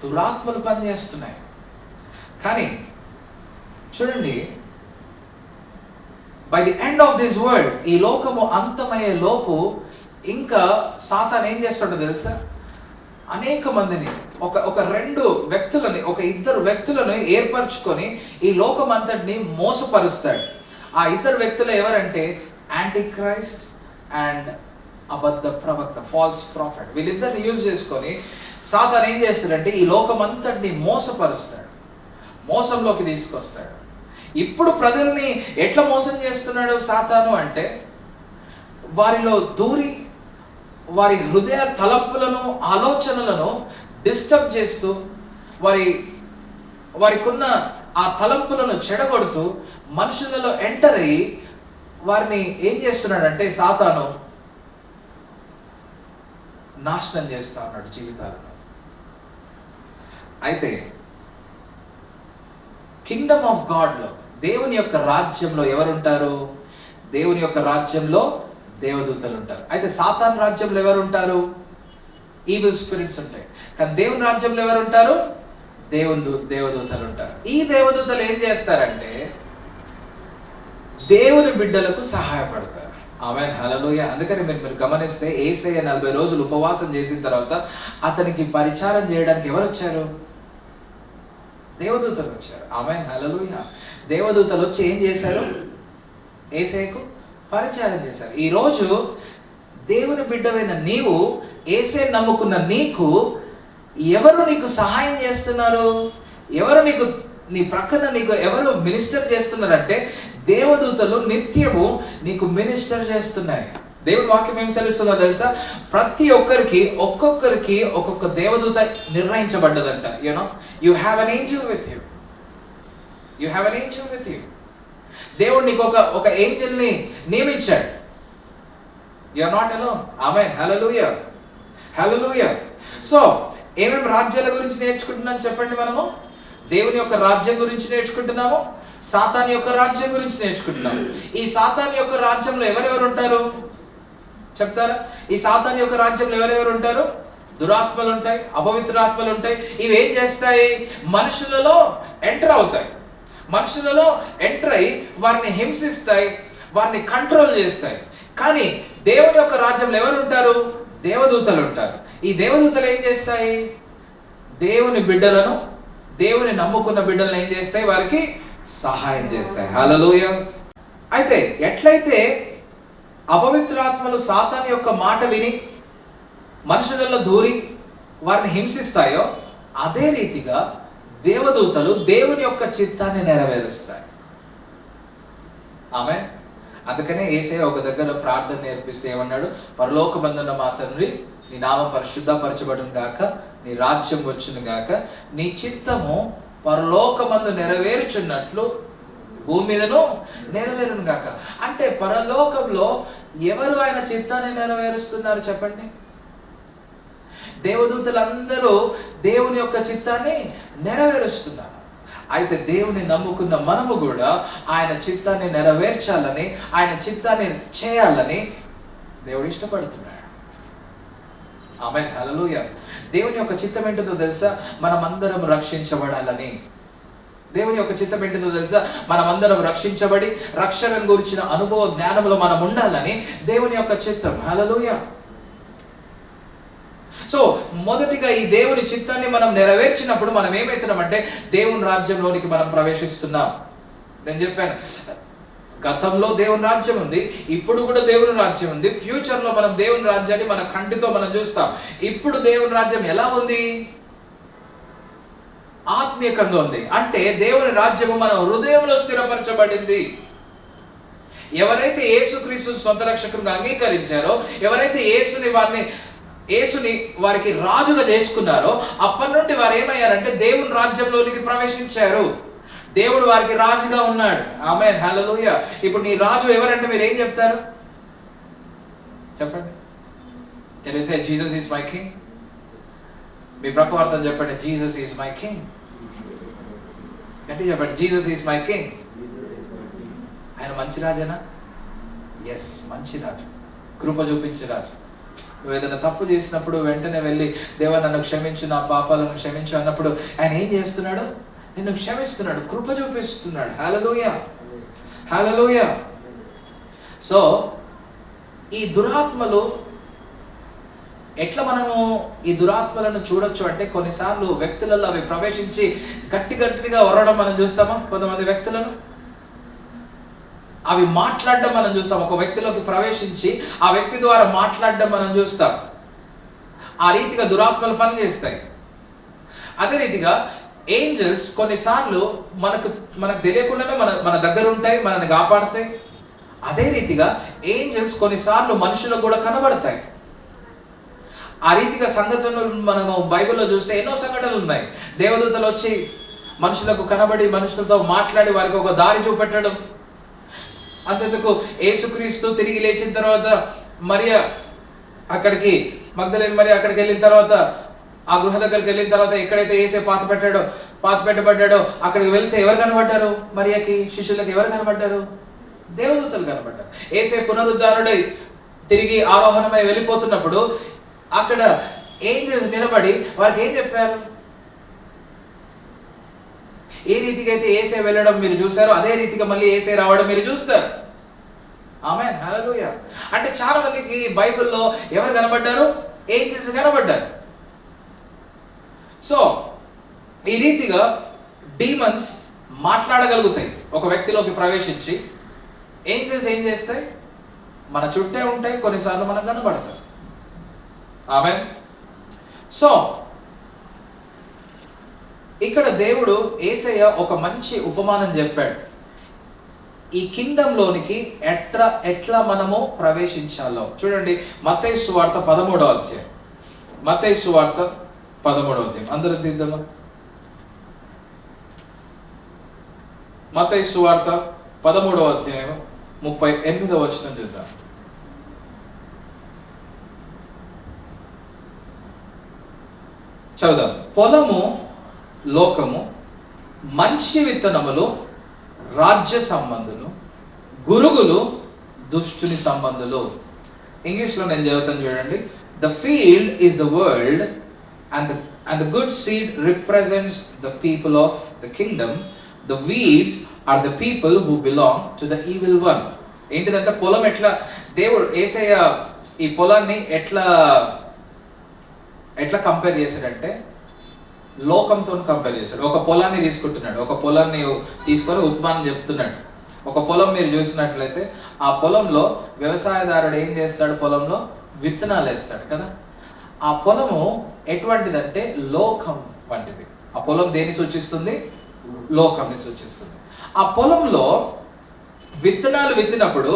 దురాత్మలు పనిచేస్తున్నాయి. కానీ చూడండి, by the end of this world, ఈ లోకము అంతమయ్యే లోపు ఇంకా సాతాను ఏం చేస్తాడో తెలుసా? అనేక మందిని, ఒక రెండు వ్యక్తులని, ఒక ఇద్దరు వ్యక్తులను ఏర్పరచుకొని ఈ లోకం అంతటిని మోసపరుస్తాడు. ఆ ఇద్దరు వ్యక్తులు ఎవరంటే యాంటీ క్రైస్ట్ అండ్ అబద్ధ ప్రవక్త, ఫాల్స్ ప్రాఫిట్. వీళ్ళిద్దరిని యూజ్ చేసుకొని సాతాను ఏం చేస్తాడంటే ఈ లోకం అంతటిని మోసపరుస్తాడు, మోసంలోకి తీసుకొస్తాడు. ఇప్పుడు ప్రజల్ని ఎట్లా మోసం చేస్తున్నాడు సాతాను అంటే వారిలో దూరి వారి హృదయ తలంపులను, ఆలోచనలను డిస్టర్బ్ చేస్తూ వారికున్న ఆ తలంపులను చెడగొడుతూ మనుషులలో ఎంటర్ అయ్యి వారిని ఏం చేస్తున్నాడంటే సాతాను నాశనం చేస్తా ఉన్నాడు జీవితాలను. అయితే కింగ్డమ్ ఆఫ్ గాడ్లో, దేవుని యొక్క రాజ్యంలో ఎవరుంటారు? దేవుని యొక్క రాజ్యంలో దేవదూతలు ఉంటారు. అయితే సాతాన్ రాజ్యంలో ఎవరు ఉంటారు? ఈవిల్ స్పిరిట్స్ ఉంటాయి. కానీ దేవుని రాజ్యంలో ఎవరు ఉంటారు? దేవదూతలు ఉంటారు. ఈ దేవదూతలు ఏం చేస్తారంటే దేవుని బిడ్డలకు సహాయపడతారు. ఆమేన్, హల్లెలూయా. అందుకని మీరు గమనిస్తే యేసయ్య 40 రోజులు ఉపవాసం చేసిన తర్వాత అతనికి పరిచారం చేయడానికి ఎవరు వచ్చారు? దేవదూతలు వచ్చారు. ఆమేన్, హల్లెలూయా. దేవదూతలు వచ్చి ఏం చేశారు? యేసయ్యకు పరిచారం చేశారు. ఈరోజు దేవుని బిడ్డవైన నీవు, యేసయ్య నమ్ముకున్న నీకు ఎవరు నీకు సహాయం చేస్తున్నారు? ఎవరు నీకు నీ ప్రక్కన నీకు ఎవరు మినిస్టర్ చేస్తున్నారంటే దేవదూతలు నిత్యము నీకు మినిస్టర్ చేస్తున్నాయి. దేవుని వాక్యం ఏం సెలవుస్తుందో తెలుసా? ప్రతి ఒక్కొక్కరికి ఒక్కొక్క దేవదూత నిర్ణయించబడ్డదంట. You know, you have an angel with you. You have an angel with you. దేవుడు నీకు ఒక ఏంజెల్ని నియమించాడు. You are not alone. ఆమేన్, హల్లెలూయా, హల్లెలూయా. సో ఏమేమి రాజ్యాల గురించి నేర్చుకుంటున్నాం చెప్పండి? మనము దేవుని యొక్క రాజ్యం గురించి నేర్చుకుంటున్నాము, సాతాను యొక్క రాజ్యం గురించి నేర్చుకుంటున్నాము. ఈ సాతాను యొక్క రాజ్యంలో ఎవరెవరు ఉంటారు చెప్తారా? ఈ సాతాను యొక్క రాజ్యంలో ఎవరెవరు ఉంటారు? దురాత్మలు ఉంటాయి, అపవిత్రాత్మలు ఉంటాయి. ఇవి ఏం చేస్తాయి? మనుషులలో ఎంటర్ అవుతాయి. మనుషులలో ఎంటర్ అయి వారిని హింసిస్తాయి, వారిని కంట్రోల్ చేస్తాయి. కానీ దేవుని యొక్క రాజ్యంలో ఎవరు ఉంటారు? దేవదూతలు ఉంటారు. ఈ దేవదూతలు ఏం చేస్తాయి? దేవుని బిడ్డలను, దేవుని నమ్ముకున్న బిడ్డలను ఏం చేస్తాయి? వారికి సహాయం చేస్తాయి. హల్లెలూయా. అయితే ఎట్లయితే అపవిత్రాత్మలు సాతాను యొక్క మాట విని మనుషులలో దూరి వారిని హింసిస్తాయో అదే రీతిగా దేవదూతలు దేవుని యొక్క చిత్తాన్ని నెరవేరుస్తాయి. ఆమె అందుకనే యేసయ్య ఒక దగ్గర ప్రార్థన నేర్పిస్తే ఏమన్నాడు? పరలోకమందున్న మా తండ్రి, నీ నామం పరిశుద్ధపరచబడును గాక, నీ రాజ్యం వచ్చును గాక, నీ చిత్తము పరలోకమందు నెరవేర్చున్నట్లు భూమి మీదను నెరవేరును గాక. అంటే పరలోకంలో ఎవరు ఆయన చిత్తాన్ని నెరవేరుస్తున్నారు చెప్పండి? దేవదూతలందరూ దేవుని యొక్క చిత్తాన్ని నెరవేరుస్తున్నారు. అయితే దేవుని నమ్ముకున్న మనము కూడా ఆయన చిత్తాన్ని నెరవేర్చాలని, ఆయన చిత్తాన్ని చేయాలని దేవుడు ఇష్టపడుతున్నాడు. ఆమేన్, హల్లెలూయా. దేవుని యొక్క చిత్తం ఏంటో తెలుసా? మనమందరం రక్షించబడాలని. దేవుని యొక్క చిత్తం ఏంటో తెలుసా? మనమందరం రక్షించబడి రక్షణను గురించిన అనుభవ జ్ఞానంలో మనం ఉండాలని దేవుని యొక్క చిత్తం. హల్లెలూయా. సో మొదటిగా ఈ దేవుని చిత్తాన్ని మనం నెరవేర్చినప్పుడు మనం ఏమవుతున్నామంటే దేవుని రాజ్యంలోనికి మనం ప్రవేశిస్తున్నాం. నేను చెప్పాను, గతంలో దేవుని రాజ్యం ఉంది, ఇప్పుడు కూడా దేవుని రాజ్యం ఉంది, ఫ్యూచర్లో మనం దేవుని రాజ్యాన్ని మన కంటితో మనం చూస్తాం. ఇప్పుడు దేవుని రాజ్యం ఎలా ఉంది? ఆత్మీయంగా ఉంది. అంటే దేవుని రాజ్యము మన హృదయంలో స్థిరపరచబడింది. ఎవరైతే యేసుక్రీస్తు సొంత రక్షకునిగా అంగీకరించారో, ఎవరైతే యేసుని వారికి రాజుగా చేసుకున్నారో, అప్పటి నుండి వారు ఏమయ్యారంటే దేవుని రాజ్యంలోనికి ప్రవేశించారు. దేవుడు వారికి రాజుగా ఉన్నాడు. ఆమేన్, హల్లెలూయా. ఇప్పుడు నీ రాజు ఎవరంటే మీరు ఏం చెప్తారు? చెప్పండి. Can you say Jesus is my king? మీ ప్రకృతం చెప్పండి, జీసస్ ఈజ్ మై కింగ్. అంటే చెప్పండి, జీసస్ ఈజ్ మై కింగ్. ఆయన మంచి రాజేనా? ఎస్, మంచి రాజు, కృప చూపించే రాజు. నువ్వు ఏదైనా తప్పు చేసినప్పుడు వెంటనే వెళ్ళి దేవా నన్ను క్షమించు, నా పాపాలను క్షమించు అన్నప్పుడు ఆయన ఏం చేస్తున్నాడు? నిన్ను క్షమిస్తున్నాడు, కృప చూపిస్తున్నాడు. హల్లెలూయా, హల్లెలూయా. సో ఈ దురాత్మలు ఎట్లా మనము ఈ దురాత్మలను చూడొచ్చు అంటే, కొన్నిసార్లు వ్యక్తులలో అవి ప్రవేశించి గట్టిగా ఒరడం మనం చూస్తామా? కొంతమంది వ్యక్తులను అవి మాట్లాడడం మనం చూస్తాం. ఒక వ్యక్తిలోకి ప్రవేశించి ఆ వ్యక్తి ద్వారా మాట్లాడడం మనం చూస్తాం. ఆ రీతిగా దురాత్మలు పనిచేస్తాయి. అదే రీతిగా ఏంజల్స్ కొన్నిసార్లు మనకు తెలియకుండానే మన దగ్గర ఉంటాయి, మనల్ని కాపాడతాయి. అదే రీతిగా ఏంజల్స్ కొన్నిసార్లు మనుషులకు కూడా కనబడతాయి. ఆ రీతిగా సంఘటనలు మనము బైబిల్లో చూస్తే ఎన్నో సంఘటనలు ఉన్నాయి. దేవదూతలు వచ్చి మనుషులకు కనబడి మనుషులతో మాట్లాడి వారికి ఒక దారి చూపెట్టడం. అంతెందుకు, యేసుక్రీస్తు తిరిగి లేచిన తర్వాత మరియ అక్కడికి, మగ్దలేని మరియ అక్కడికి వెళ్ళిన తర్వాత, ఆ గృహ దగ్గరికి వెళ్ళిన తర్వాత ఎక్కడైతే యేసే పాత పెట్టబడ్డాడో అక్కడికి వెళ్తే ఎవరు కనబడ్డారు? మరియకి, శిష్యులకు ఎవరు కనబడ్డారు? దేవదూతలు కనబడ్డారు. యేసే పునరుద్ధారుడై తిరిగి ఆరోహణమై వెళ్ళిపోతున్నప్పుడు అక్కడ ఏంజల్స్ నిలబడి వారికి ఏం చెప్పారు? ఏ రీతిగా అయితే యేసే వెళ్ళడం మీరు చూసారో అదే రీతిగా మళ్ళీ యేసే రావడం మీరు చూస్తారు. ఆమేన్, హల్లెలూయా. అంటే చాలా మందికి బైబిల్లో ఎవరు కనబడ్డారు? ఏంజల్స్ కనబడ్డారు. సో ఈ రీతిగా డీమన్స్ మాట్లాడగలుగుతాయి ఒక వ్యక్తిలోకి ప్రవేశించి. ఏంజల్స్ ఏం చేస్తాయి? మన చుట్టే ఉంటాయి, కొన్నిసార్లు మనకు కనబడతాయి. ఆమేన్. సో ఇక్కడ దేవుడు యేసయ్య ఒక మంచి ఉపమానం చెప్పాడు. ఈ కింగ్డంలోనికి ఎట్లా మనము ప్రవేశించాలో చూడండి. మత్తయి సువార్త 13వ అధ్యాయం. మత్తయి సువార్త 13వ అధ్యాయం అందరూ దిద్దామా? మత్తయి సువార్త 13వ అధ్యాయం 38వ వచనం చూద్దాం. చదువుదాం. పొలము లోకము, మంచి విత్తనములు రాజ్య సంబంధులు, గురుగులు దుష్టుని సంబంధులు. ఇంగ్లీష్లో నేను చదువుతాను చూడండి. The field is the world and the good seed represents the people of the kingdom. The weeds are the people who belong to the evil one. ఏంటిదంటే పొలం ఎట్లా దేవుడు యేసయ్య ఈ పొలాన్ని ఎట్లా కంపేర్ చేశాడంటే లోకంతో కంపేర్ చేశాడు. ఒక పొలాన్ని తీసుకుంటున్నాడు, ఒక పొలాన్ని తీసుకొని ఉపమానం చెప్తున్నాడు. ఒక పొలం మీరు చూసినట్లయితే ఆ పొలంలో వ్యవసాయదారుడు ఏం చేస్తాడు? పొలంలో విత్తనాలు వేస్తాడు కదా. ఆ పొలము ఎటువంటిదంటే లోకం వంటిది. ఆ పొలం దేన్ని సూచిస్తుంది? లోకంని సూచిస్తుంది. ఆ పొలంలో విత్తనాలు విత్తినప్పుడు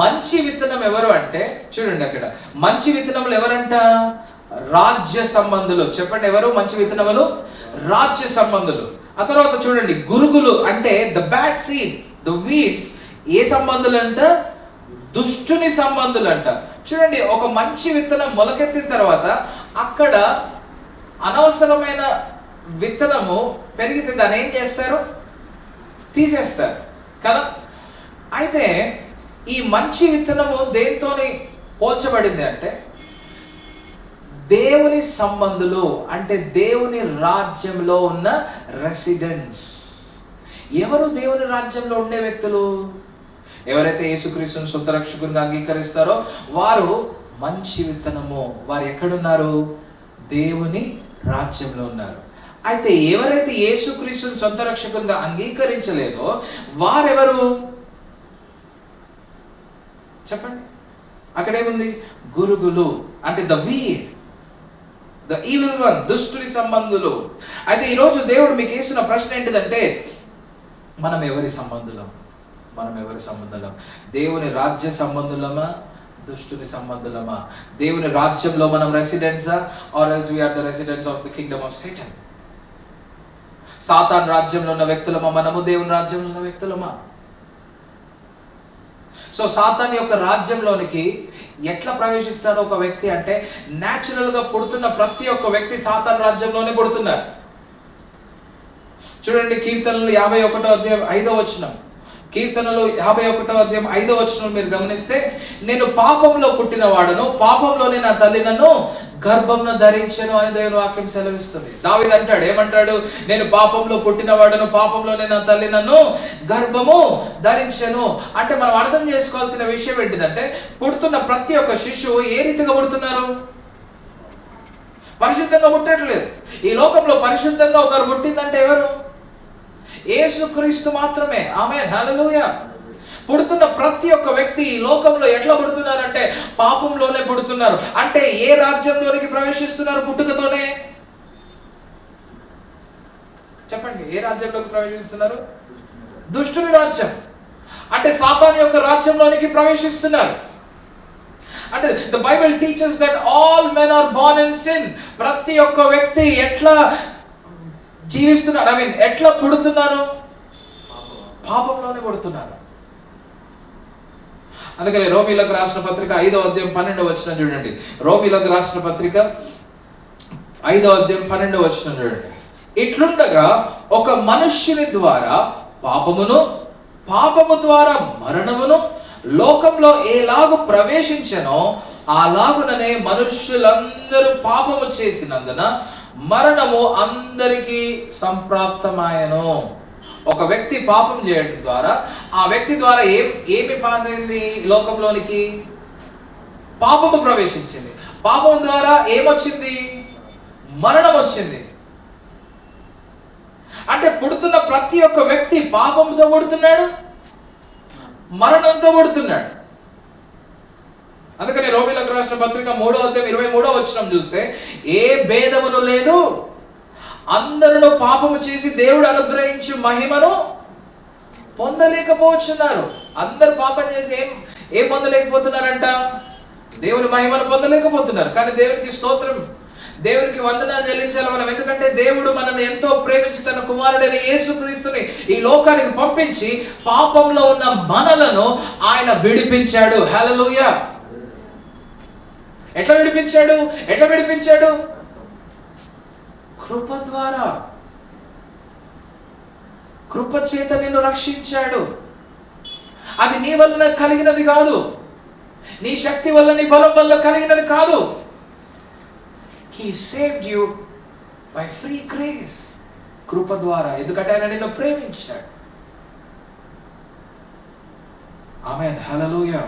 మంచి విత్తనం ఎవరు అంటే చూడండి, అక్కడ మంచి విత్తనములు ఎవరంట? రాజ్య సంబంధులు. చెప్పండి, ఎవరు మంచి విత్తనములు? రాజ్య సంబంధులు. ఆ తర్వాత చూడండి, గురుగులు అంటే the bad seed, the weeds. ఏ సంబంధులు అంట? దుష్టుని సంబంధులు అంట. చూడండి, ఒక మంచి విత్తనం మొలకెత్తిన తర్వాత అక్కడ అనవసరమైన విత్తనము పెరిగితే దాన్ని ఏం చేస్తారు? తీసేస్తారు కదా. అయితే ఈ మంచి విత్తనము దేనితోని పోల్చబడింది అంటే దేవుని సంబంధులు, అంటే దేవుని రాజ్యంలో ఉన్న రెసిడెంట్స్. ఎవరు దేవుని రాజ్యంలో ఉండే వ్యక్తులు? ఎవరైతే యేసుక్రీస్తుని సొంత రక్షకునిగా అంగీకరిస్తారో వారు మంచి విత్తనము. వారు ఎక్కడున్నారు? దేవుని రాజ్యంలో ఉన్నారు. అయితే ఎవరైతే యేసుక్రీస్తుని సొంత రక్షకునిగా అంగీకరించలేదో వారెవరు చెప్పండి? అక్కడేముంది? గురుగులు, అంటే the weed, the evil one, దుష్టుని సంబంధులు. అయితే ఈరోజు దేవుడు మీకు వేసిన ప్రశ్న ఏంటిదంటే, మనం ఎవరి సంబంధులం? మనం ఎవరి సంబంధులం? దేవుని రాజ్య సంబంధులమా, దుష్టుని సంబంధులమా? దేవుని రాజ్యంలో మనం రెసిడెంట్సా, or else we are the residents of the kingdom of Satan? సాతాన్ రాజ్యంలో ఉన్న వ్యక్తులమా మనము, దేవుని రాజ్యంలో ఉన్న వ్యక్తులమా? సో సాతాన్ యొక్క రాజ్యంలోనికి ఎట్లా ప్రవేశిస్తాడు ఒక వ్యక్తి అంటే, న్యాచురల్ గా పుడుతున్న ప్రతి ఒక్క వ్యక్తి సాతాన్ రాజ్యంలోనే పుడుతున్నారు. చూడండి, కీర్తనలు 51వ అధ్యాయం 5వ వచనం. కీర్తనలు 51వ అధ్యాయం 5వ వచనం మీరు గమనిస్తే, నేను పాపంలో పుట్టిన వాడను, పాపంలోనే నా తల్లి నన్ను గర్భంను ధరించను అని దేవుని వాక్యం సెలవిస్తుంది. దావీదు అంటాడు, ఏమంటాడు? నేను పాపంలో పుట్టిన వాడను, పాపంలోనే నా తల్లి నన్ను గర్భము ధరించను. అంటే మనం అర్థం చేసుకోవాల్సిన విషయం ఏంటిదంటే, పుడుతున్న ప్రతి ఒక్క శిశువు ఏ రీతిగా పుడుతున్నారు? పరిశుద్ధంగా పుట్టట్లేదు. ఈ లోకంలో పరిశుద్ధంగా ఒకరు పుట్టిందంటే ఎవరు? యేసుక్రీస్తు మాత్రమే. ఆమేన్, హల్లెలూయా. పుడుతున్న ప్రతి ఒక్క వ్యక్తి ఈ లోకంలో ఎట్లా పుడుతున్నారంటే పాపంలోనే పుడుతున్నారు. అంటే ఏ రాజ్యంలోనికి ప్రవేశిస్తున్నారు? పుట్టుకతోనే. చెప్పండి, ఏ రాజ్యంలోకి ప్రవేశిస్తున్నారు? దుష్టుని రాజ్యం. అంటే సాతాను యొక్క రాజ్యంలోనికి ప్రవేశిస్తున్నారు. అంటే the Bible teachers that all men are born in sin. ప్రతి ఒక్క వ్యక్తి ఎట్లా జీవిస్తున్నారు, ఎట్లా పుడుతున్నారు? పాపంలోనే పుడుతున్నారు. అందుకని రోమీలకు రాసిన పత్రిక 5వ అధ్యాయం 12వ వచనం చూడండి. రోమీలకు రాసిన పత్రిక 5వ అధ్యాయం 12వ వచనం చూడండి. ఇట్లుండగా ఒక మనుష్యుని ద్వారా పాపమును, పాపము ద్వారా మరణమును లోకంలో ఎలాగూ ప్రవేశించెనో అలాగుననే మనుష్యులందరూ పాపము చేసినందున మరణము అందరికీ సంప్రాప్తమాయను. ఒక వ్యక్తి పాపం చేయడం ద్వారా ఆ వ్యక్తి ద్వారా ఏమి పాస్ అయింది? లోకంలోనికి పాపము ప్రవేశించింది. పాపం ద్వారా ఏమొచ్చింది? మరణం వచ్చింది. అంటే పుడుతున్న ప్రతి ఒక్క వ్యక్తి పాపంతో పుడుతున్నాడు, మరణంతో పుడుతున్నాడు. అందుకని రోమీలకు రాసిన పత్రిక 3వ అధ్యాయం 23వ వచనం చూస్తే, ఏ భేదమును లేదు, అందరూ పాపము చేసి దేవుడు అనుగ్రహించు మహిమను పొందలేకపోతున్నారు. అందరు పాపం చేసి ఏం పొందలేకపోతున్నారంట? దేవుని మహిమను పొందలేకపోతున్నారు. కానీ దేవునికి స్తోత్రం, దేవునికి వందనాలు చెల్లించాలి మనం. ఎందుకంటే దేవుడు మనల్ని ఎంతో ప్రేమించి తన కుమారుడైన యేసుక్రీస్తుని ఈ లోకానికి పంపించి పాపంలో ఉన్న మనలను ఆయన విడిపించాడు. హల్లెలూయా. ఎట్లా విడిపించాడు? కృప ద్వారా. కృప చేత నిన్ను రక్షించాడు. అది నీ వల్ల కలిగినది కాదు, నీ శక్తి వల్ల, నీ బలం వల్ల కలిగినది కాదు. He saved you by free grace. కృప ద్వారా. ఎందుకంటే ఆయన నిన్ను ప్రేమించాడు. ఆమేన్, హల్లెలూయా.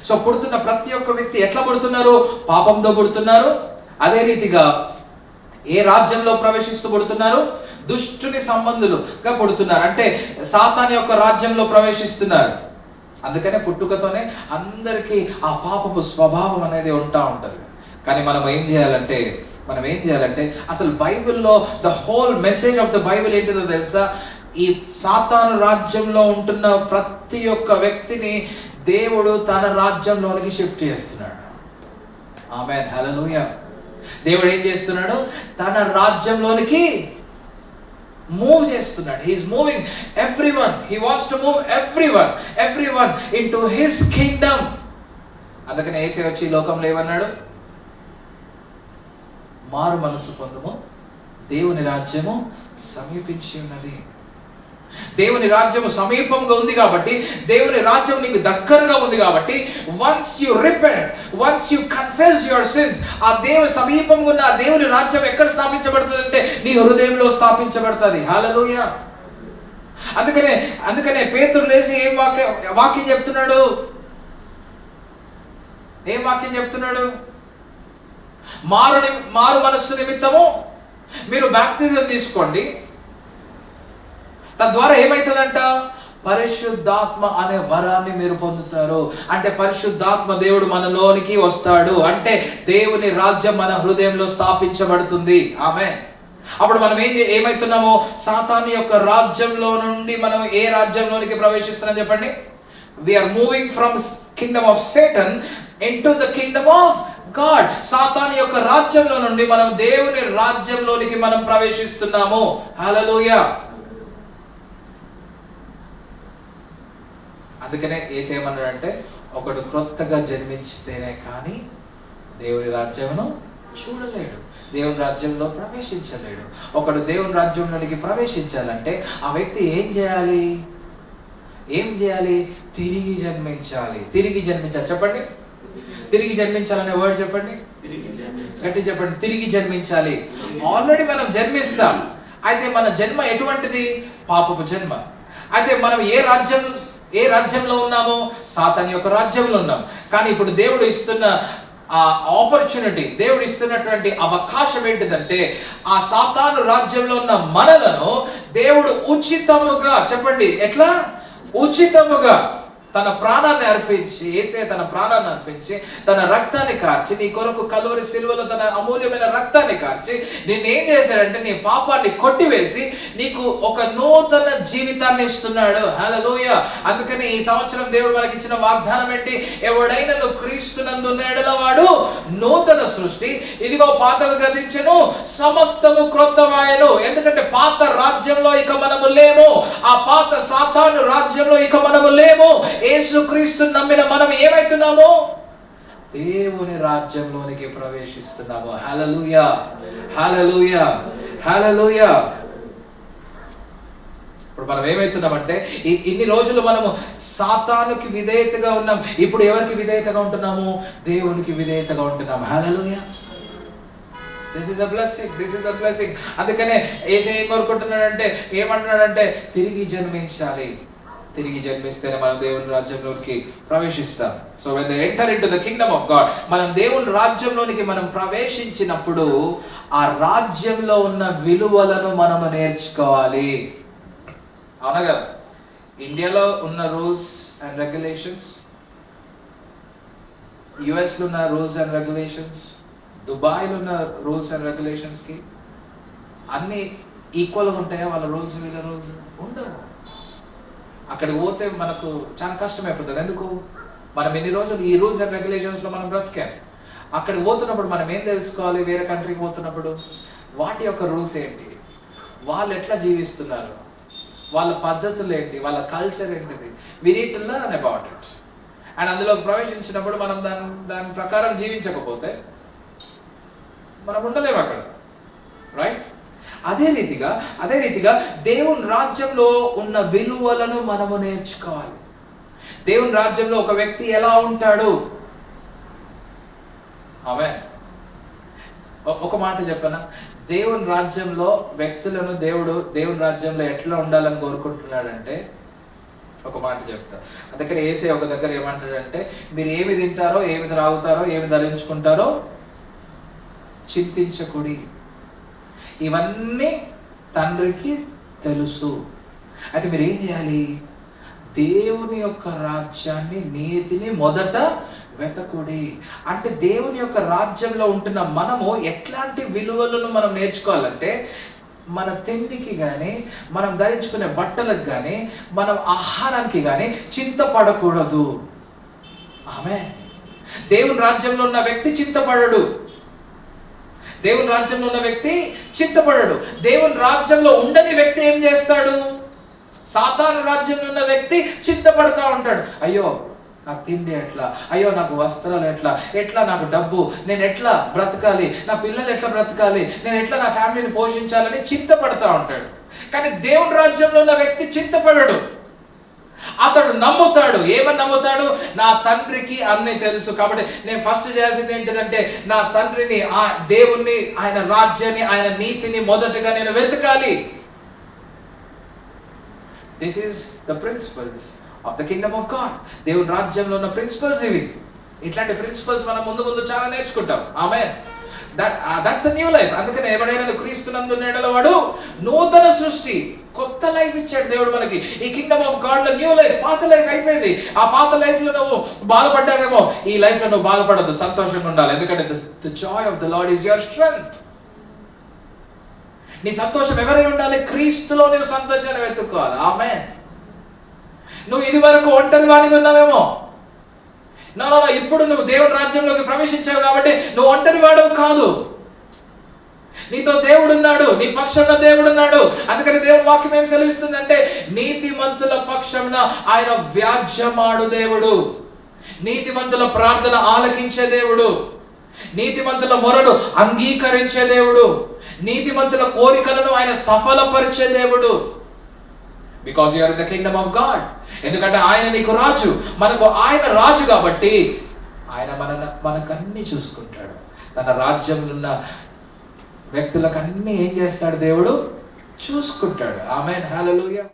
సో పుడుతున్న ప్రతి ఒక్క వ్యక్తి ఎట్లా పుడుతున్నారు? పాపంతో పుడుతున్నారు. అదే రీతిగా ఏ రాజ్యంలో ప్రవేశిస్తూ పుడుతున్నారు? దుష్టుని సంబంధులుగా పుడుతున్నారు. అంటే సాతాను యొక్క రాజ్యంలో ప్రవేశిస్తున్నారు. అందుకనే పుట్టుకతోనే అందరికీ ఆ పాపపు స్వభావం అనేది ఉంటుంది. కానీ మనం ఏం చేయాలంటే అసలు బైబిల్లో the whole message of the Bible ఏంటిదో తెలుసా? ఈ సాతాను రాజ్యంలో ఉంటున్న ప్రతి ఒక్క వ్యక్తిని దేవుడు తన రాజ్యంలోనికి షిఫ్ట్ చేస్తున్నాడు. ఆమేన్, హల్లెలూయా. దేవుడు ఏం చేస్తున్నాడు? తన రాజ్యంలోనికి మూవ్ చేస్తున్నాడు. He is moving everyone. He wants to move everyone into his kingdom. అందుకని యేసు వచ్చి ఈ లోకంలో ఏమన్నాడు? మారు మనసు పొందుము, దేవుని రాజ్యము సమీపించి ఉన్నది. దేవుని రాజ్యము సమీపంగా ఉంది కాబట్టి, దేవుని రాజ్యం నీకు దగ్గరగా ఉంది కాబట్టి, once you repent, once you confess your sins, ఆ దేవుని సమీపంగా ఉన్న ఆ దేవుని రాజ్యం ఎక్కడ స్థాపించబడుతుంది అంటే నీ హృదయంలో స్థాపించబడుతుంది. హల్లెలూయా. అందుకనే పేతురు లేచి ఏం వాక్యం చెప్తున్నాడు? ఏం వాక్యం చెప్తున్నాడు? మారు మనస్సు నిమిత్తము మీరు బాప్తిజం తీసుకోండి, తద్వారా ఏమైతుందంట? పరిశుద్ధాత్మ అనే వరాన్ని మీరు పొందుతారు. అంటే పరిశుద్ధాత్మ దేవుడు మనలోనికి వస్తాడు, అంటే దేవుని రాజ్యం మన హృదయంలో స్థాపించబడుతుంది. ఆమేన్. అప్పుడు మనం ఏమైతున్నాము? సాతాను యొక్క రాజ్యంలో నుండి మనం ఏ రాజ్యంలోనికి ప్రవేశిస్తున్నాం చెప్పండి? We are moving from kingdom of Satan into the kingdom of God. సాతాను యొక్క రాజ్యంలో నుండి మనం దేవుని రాజ్యంలోనికి మనం ప్రవేశిస్తున్నాము. హల్లెలూయా. అందుకనే ఏసేమన్నాడంటే, ఒకడు క్రొత్తగా జన్మించితేనే కానీ దేవుని రాజ్యమును చూడలేడు, దేవుని రాజ్యంలో ప్రవేశించలేడు. ఒకడు దేవుని రాజ్యంలోనికి ప్రవేశించాలంటే ఆ వ్యక్తి ఏం చేయాలి? తిరిగి జన్మించాలి. తిరిగి జన్మించాలి. చెప్పండి, తిరిగి జన్మించాలనే వర్డ్ చెప్పండి, గట్టి చెప్పండి. తిరిగి జన్మించాలి. ఆల్రెడీ మనం జన్మిస్తాం. అయితే మన జన్మ ఎటువంటిది? పాపపు జన్మ. అయితే మనం ఏ రాజ్యంలో ఉన్నాము? సాతాను యొక్క రాజ్యంలో ఉన్నాం. కానీ ఇప్పుడు దేవుడు ఇస్తున్న ఆ ఆపర్చునిటీ, దేవుడు ఇస్తున్నటువంటి అవకాశం ఏంటిదంటే, ఆ సాతాను రాజ్యంలో ఉన్న మనలను దేవుడు ఉచితముగా, చెప్పండి ఎట్లా? ఉచితముగా తన ప్రాణాన్ని అర్పించి, యేసయ్య తన ప్రాణాన్ని అర్పించి తన రక్తాన్ని కార్చి, నీ కొరకు కల్వరి సిలువలో తన అమూల్యమైన రక్తాన్ని కార్చి నిన్నేం చేశాడంటే నీ పాపాన్ని కొట్టివేసి నీకు ఒక నూతన జీవితాన్ని ఇస్తున్నాడు. హల్లెలూయా. అందుకని ఈ సంవత్సరం దేవుడు మనకి ఇచ్చిన వాగ్దానం ఏంటి? ఎవడైనా క్రీస్తునందు ఉన్నాడో వాడు నూతన సృష్టి, ఇదిగో పాతవి గతించెను, సమస్తము క్రొత్తమాయెను. ఎందుకంటే పాత రాజ్యంలో ఇక మనము లేము, ఆ పాత సాతాను రాజ్యంలో ఇక మనము లేము. యేసుక్రీస్తు నమ్మిన మనం ఏమైతున్నాము? దేవుని రాజ్యంలోనికి ప్రవేశిస్తున్నాము. హల్లెలూయా, హల్లెలూయా, హల్లెలూయా. ఇప్పుడు మనం ఏమైతున్నామంటే, ఇన్ని రోజులు మనము సాతానుకి విధేయతగా ఉన్నాం. ఇప్పుడు ఎవరికి విధేయతగా ఉంటున్నాము? దేవునికి విధేయతగా ఉంటున్నాము. హల్లెలూయా. This is a blessing. This is a blessing. అందుకనే యేసయ్య ఏం కోరుకుంటున్నాడంటే, ఏమంటున్నాడంటే, తిరిగి జన్మించాలి. తిరిగి జన్మిస్తేనే మనం దేవుని రాజ్యంలోనికి ప్రవేశిస్తాం. So when they enter into the kingdom of God, మనం దేవుని రాజ్యంలోనికి మనం ప్రవేశించినప్పుడు ఆ రాజ్యంలో ఉన్న విలువలను మనము నేర్చుకోవాలి. అవునా కదా? ఇండియాలో ఉన్న రూల్స్ అండ్ రెగ్యులేషన్స్, యుఎస్లో ఉన్న రూల్స్ అండ్ రెగ్యులేషన్స్, దుబాయ్లో ఉన్న రూల్స్ అండ్ రెగ్యులేషన్స్కి అన్నీ ఈక్వల్గా ఉంటాయా? వాళ్ళ రూల్స్ వీళ్ళ రూల్స్ ఉండవు. అక్కడికి పోతే మనకు చాలా కష్టం అయిపోతుంది. ఎందుకు? మనం ఎన్ని రోజులు ఈ రూల్స్ అండ్ రెగ్యులేషన్స్లో మనం బ్రతికాం. అక్కడికి పోతున్నప్పుడు మనం ఏం తెలుసుకోవాలి? వేరే కంట్రీకి పోతున్నప్పుడు వాటి యొక్క రూల్స్ ఏంటి, వాళ్ళు ఎట్లా జీవిస్తున్నారు, వాళ్ళ పద్ధతులు ఏంటి, వాళ్ళ కల్చర్ ఏంటిది, we need to learn about it. And అందులో ప్రవేశించినప్పుడు మనం దాని ప్రకారం జీవించకపోతే మనం ఉండలేము అక్కడ, రైట్? అదే రీతిగా దేవుని రాజ్యంలో ఉన్న విలువలను మనము నేర్చుకోవాలి. దేవుని రాజ్యంలో ఒక వ్యక్తి ఎలా ఉంటాడు? ఆమేన్. ఒక మాట చెప్పనా? దేవుని రాజ్యంలో వ్యక్తులను దేవుని రాజ్యంలో ఎట్లా ఉండాలని కోరుకుంటున్నాడంటే, ఒక మాట చెప్తా. అందుకని యేసయ్య ఒక దగ్గర ఏమంటాడంటే, మీరు ఏమి తింటారో, ఏమి త్రాగుతారో, ఏమి ధరించుకుంటారో చింతించకుడి, ఇవన్నీ తండ్రికి తెలుసు. అయితే మీరు ఏం చేయాలి? దేవుని యొక్క రాజ్యాన్ని, నీతిని మొదట వెతకుడి. అంటే దేవుని యొక్క రాజ్యంలో ఉంటున్న మనము ఎట్లాంటి విలువలను మనం నేర్చుకోవాలంటే, మన తిండికి కానీ, మనం ధరించుకునే బట్టలకు కానీ, మనం ఆహారానికి కానీ చింతపడకూడదు. ఆమేన్. దేవుని రాజ్యంలో ఉన్న వ్యక్తి చింతపడడు. దేవుని రాజ్యంలో ఉన్న వ్యక్తి చింతపడడు. దేవుని రాజ్యంలో ఉండని వ్యక్తి ఏం చేస్తాడు? సాతాను రాజ్యంలో ఉన్న వ్యక్తి చింతపడతా ఉంటాడు. అయ్యో నాకు తిండి ఎట్లా, అయ్యో నాకు వస్త్రాలు ఎట్లా నాకు డబ్బు, నేను ఎట్లా బ్రతకాలి, నా పిల్లలు ఎట్లా బ్రతకాలి, నేను ఎట్లా నా ఫ్యామిలీని పోషించాలని చింతపడతా ఉంటాడు. కానీ దేవుని రాజ్యంలో ఉన్న వ్యక్తి చింతపడడు. అతడు నమ్ముతాడు. ఏమని నమ్ముతాడు? నా తండ్రికి అన్నీ తెలుసు, కాబట్టి నేను ఫస్ట్ చేయాల్సింది ఏంటిదంటే, నా తండ్రిని, ఆ దేవుణ్ణి, ఆయన రాజ్యాన్ని, ఆయన నీతిని మొదటగా నేను వెతకాలి. This is the principles of the kingdom of God. దేవుని రాజ్యంలో ఉన్న ప్రిన్సిపల్స్ ఇవి. ఇట్లాంటి ప్రిన్సిపల్స్ మనం ముందు ముందు చాలా నేర్చుకుంటాం. ఆమేన్. That's new life. అందుకనే ఎవడైనా క్రీస్తునందు ఉండేవాడు వాడు నూతన సృష్టి, కొత్త లైఫ్ ఇచ్చాడు దేవుడు మనకి. ఈ కింగ్డమ్ ఆఫ్ గాడ్ లో న్యూ లైఫ్. పాత లైఫ్ అయిపోయింది. ఆ పాత లైఫ్ లో నువ్వు బాధపడ్డావేమో, ఈ లైఫ్ లో నువ్వు బాధపడద్దు, సంతోషంగా ఉండాలి. ఎందుకంటే the Joy of the lord is your strength. నీ సంతోషం ఎవరై ఉండాలి? క్రీస్తులో నువ్వు సంతోషాన్ని వెతుక్కోవాలి. ఆమేన్. నువ్వు ఇది వరకు ఒంటరి వాడిగా ఉన్నావేమో, నో, ఇప్పుడు నువ్వు దేవుని రాజ్యంలోకి ప్రవేశించావు కాబట్టి నువ్వు ఒంటరి వాడవు కాదు. నీతో దేవుడు ఉన్నాడు, నీ పక్షంలో దేవుడు ఉన్నాడు. అందుకని దేవుని వాక్యం ఏం సెలవిస్తుందంటే, నీతిమంతుల పక్షంన ఆయన వ్యాజ్యమాడు దేవుడు, నీతిమంతుల ప్రార్థన ఆలకించే దేవుడు, నీతిమంతుల మొరను అంగీకరించే దేవుడు, నీతిమంతుల కోరికలను ఆయన సఫలపరిచే దేవుడు. Because you are in the kingdom of God. ఎందుకంటే ఆయన నీకు రాజు, మనకు ఆయన రాజు కాబట్టి ఆయన మనకన్నీ చూసుకుంటాడు. తన రాజ్యంలో ఉన్న వ్యక్తులకు అన్నీ ఏం చేస్తాడు? దేవుడు చూసుకుంటాడు. ఆమేన్. హల్లెలూయా.